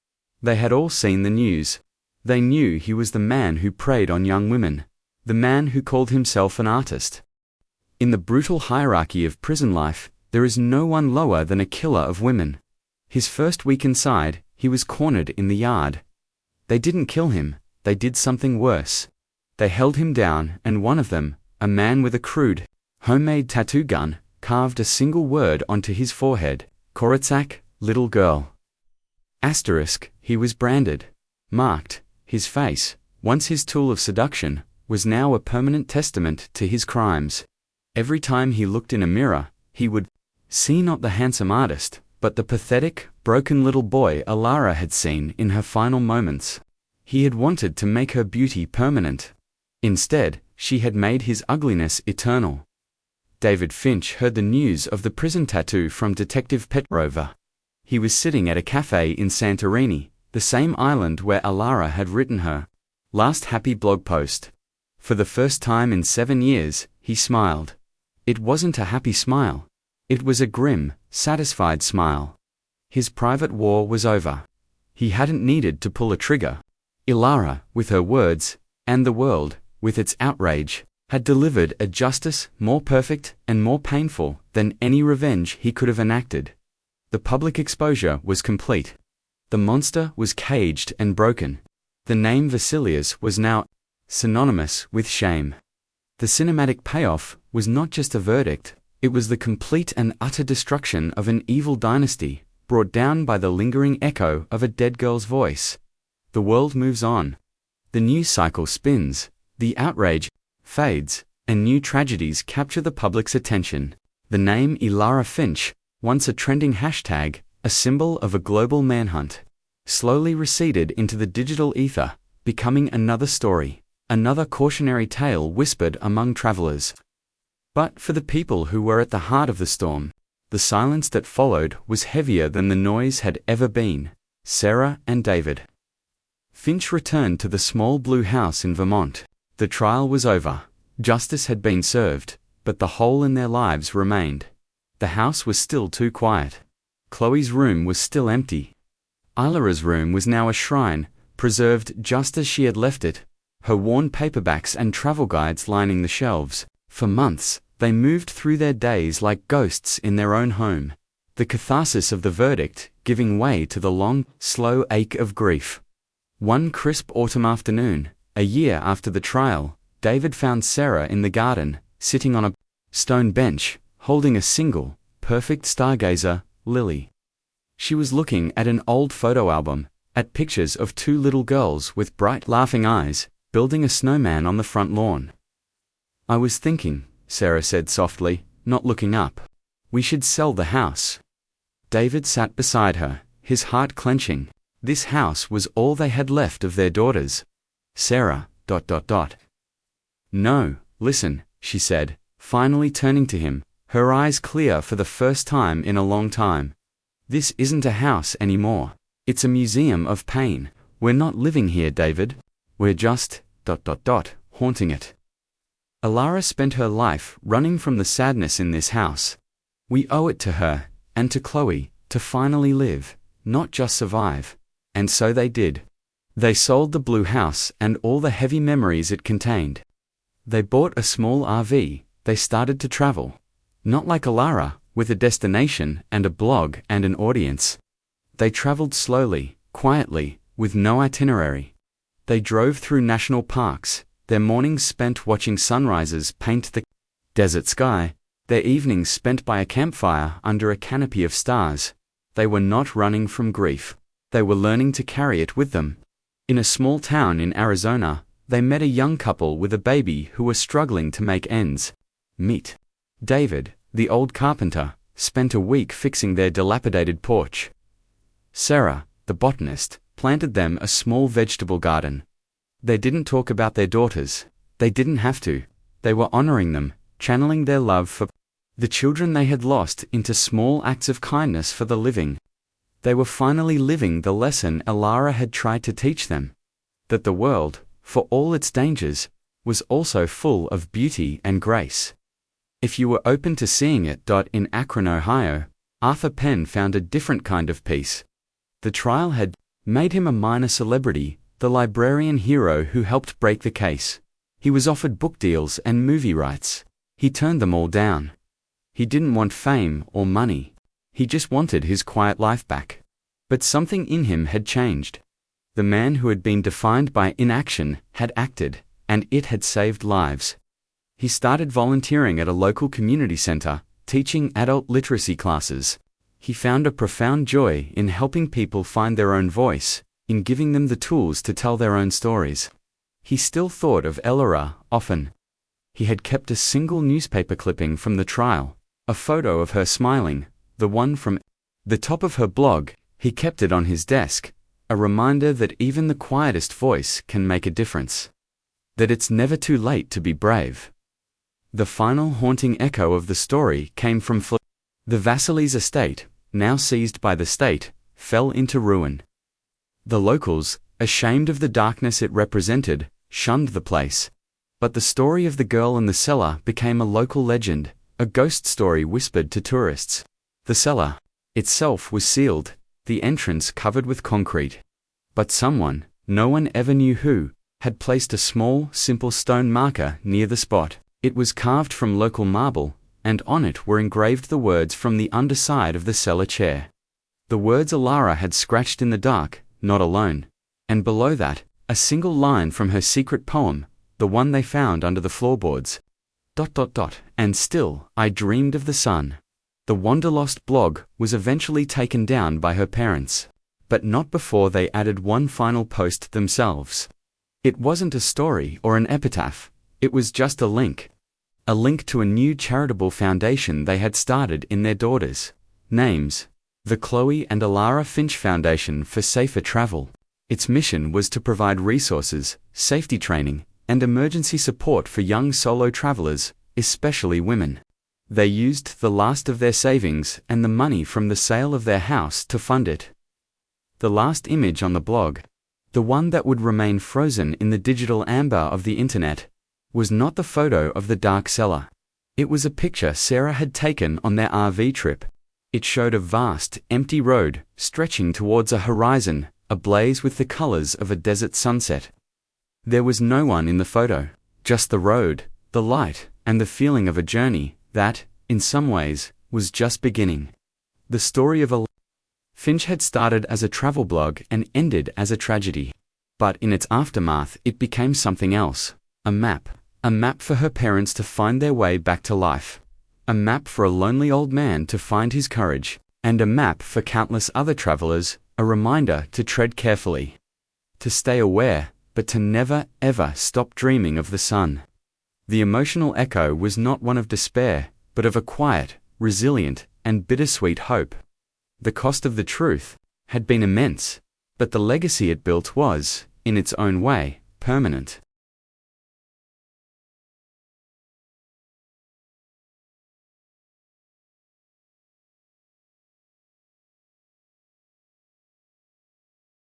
They had all seen the news. They knew he was the man who preyed on young women, the man who called himself an artist. In the brutal hierarchy of prison life, there is no one lower than a killer of women. His first week inside, he was cornered in the yard. They didn't kill him, they did something worse. They held him down, and one of them, a man with a crude, homemade tattoo gun, carved a single word onto his forehead: Koritsak, little girl. Asterisk, he was branded, marked. His face, once his tool of seduction, was now a permanent testament to his crimes. Every time he looked in a mirror, he would see not the handsome artist, but the pathetic, broken little boy Alara had seen in her final moments. He had wanted to make her beauty permanent. Instead, she had made his ugliness eternal. David Finch heard the news of the prison tattoo from Detective Petrova. He was sitting at a cafe in Santorini, the same island where Alara had written her last happy blog post. For the first time in 7 years, he smiled. It wasn't a happy smile. It was a grim, satisfied smile. His private war was over. He hadn't needed to pull a trigger. Alara, with her words, and the world, with its outrage, had delivered a justice more perfect and more painful than any revenge he could have enacted. The public exposure was complete. The monster was caged and broken. The name Vasilius was now synonymous with shame. The cinematic payoff was not just a verdict, it was the complete and utter destruction of an evil dynasty, brought down by the lingering echo of a dead girl's voice. The world moves on. The news cycle spins, the outrage fades, and new tragedies capture the public's attention. The name Alara Finch, once a trending hashtag, a symbol of a global manhunt, slowly receded into the digital ether, becoming another story, another cautionary tale whispered among travelers. But for the people who were at the heart of the storm, the silence that followed was heavier than the noise had ever been. Sarah and David. Finch returned to the small blue house in Vermont. The trial was over. Justice had been served, but the hole in their lives remained. The house was still too quiet. Chloe's room was still empty. Ilara's room was now a shrine, preserved just as she had left it, her worn paperbacks and travel guides lining the shelves. For months, they moved through their days like ghosts in their own home, the catharsis of the verdict giving way to the long, slow ache of grief. One crisp autumn afternoon, a year after the trial, David found Sarah in the garden, sitting on a stone bench, holding a single, perfect stargazer, lily. She was looking at an old photo album, at pictures of 2 little girls with bright, laughing eyes, building a snowman on the front lawn. "I was thinking," Sarah said softly, not looking up, "we should sell the house." David sat beside her, his heart clenching. This house was all they had left of their daughters. Sarah, ... "No, listen," she said, finally turning to him, her eyes clear for the first time in a long time. "This isn't a house anymore. It's a museum of pain. We're not living here, David. We're just ... haunting it." Alara spent her life running from the sadness in this house. We owe it to her, and to Chloe, to finally live, not just survive. And so they did. They sold the blue house and all the heavy memories it contained. They bought a small RV, they started to travel. Not like Alara, with a destination and a blog and an audience. They traveled slowly, quietly, with no itinerary. They drove through national parks, their mornings spent watching sunrises paint the desert sky, their evenings spent by a campfire under a canopy of stars. They were not running from grief. They were learning to carry it with them. In a small town in Arizona, they met a young couple with a baby who were struggling to make ends meet. David, the old carpenter, spent a week fixing their dilapidated porch. Sarah, the botanist, planted them a small vegetable garden. They didn't talk about their daughters. They didn't have to. They were honoring them, channeling their love for the children they had lost into small acts of kindness for the living. They were finally living the lesson Alara had tried to teach them, that the world, for all its dangers, was also full of beauty and grace. If you were open to seeing it. In Akron, Ohio, Arthur Penn found a different kind of peace. The trial had made him a minor celebrity, the librarian hero who helped break the case. He was offered book deals and movie rights. He turned them all down. He didn't want fame or money. He just wanted his quiet life back. But something in him had changed. The man who had been defined by inaction had acted, and it had saved lives. He started volunteering at a local community center, teaching adult literacy classes. He found a profound joy in helping people find their own voice, in giving them the tools to tell their own stories. He still thought of Alara often. He had kept a single newspaper clipping from the trial, a photo of her smiling, the one from the top of her blog. He kept it on his desk, a reminder that even the quietest voice can make a difference. That it's never too late to be brave. The final haunting echo of the story came from the Vasilis estate, now seized by the state, fell into ruin. The locals, ashamed of the darkness it represented, shunned the place. But the story of the girl in the cellar became a local legend, a ghost story whispered to tourists. The cellar itself was sealed, the entrance covered with concrete. But someone, no one ever knew who, had placed a small, simple stone marker near the spot. It was carved from local marble, and on it were engraved the words from the underside of the cellar chair. The words Alara had scratched in the dark, "Not alone," and below that, a single line from her secret poem, the one they found under the floorboards. ... And still, I dreamed of the sun. The Wanderlost blog was eventually taken down by her parents, but not before they added one final post themselves. It wasn't a story or an epitaph, it was just a link. A link to a new charitable foundation they had started in their daughters' names, the Chloe and Alara Finch Foundation for Safer Travel. Its mission was to provide resources, safety training, and emergency support for young solo travelers, especially women. They used the last of their savings and the money from the sale of their house to fund it. The last image on the blog, the one that would remain frozen in the digital amber of the internet, was not the photo of the dark cellar. It was a picture Sarah had taken on their RV trip. It showed a vast, empty road, stretching towards a horizon, ablaze with the colors of a desert sunset. There was no one in the photo, just the road, the light, and the feeling of a journey that, in some ways, was just beginning. The story of Alara Finch had started as a travel blog and ended as a tragedy. But in its aftermath it became something else, a map. A map for her parents to find their way back to life. A map for a lonely old man to find his courage. And a map for countless other travelers, a reminder to tread carefully. To stay aware, but to never, ever stop dreaming of the sun. The emotional echo was not one of despair, but of a quiet, resilient, and bittersweet hope. The cost of the truth had been immense, but the legacy it built was, in its own way, permanent.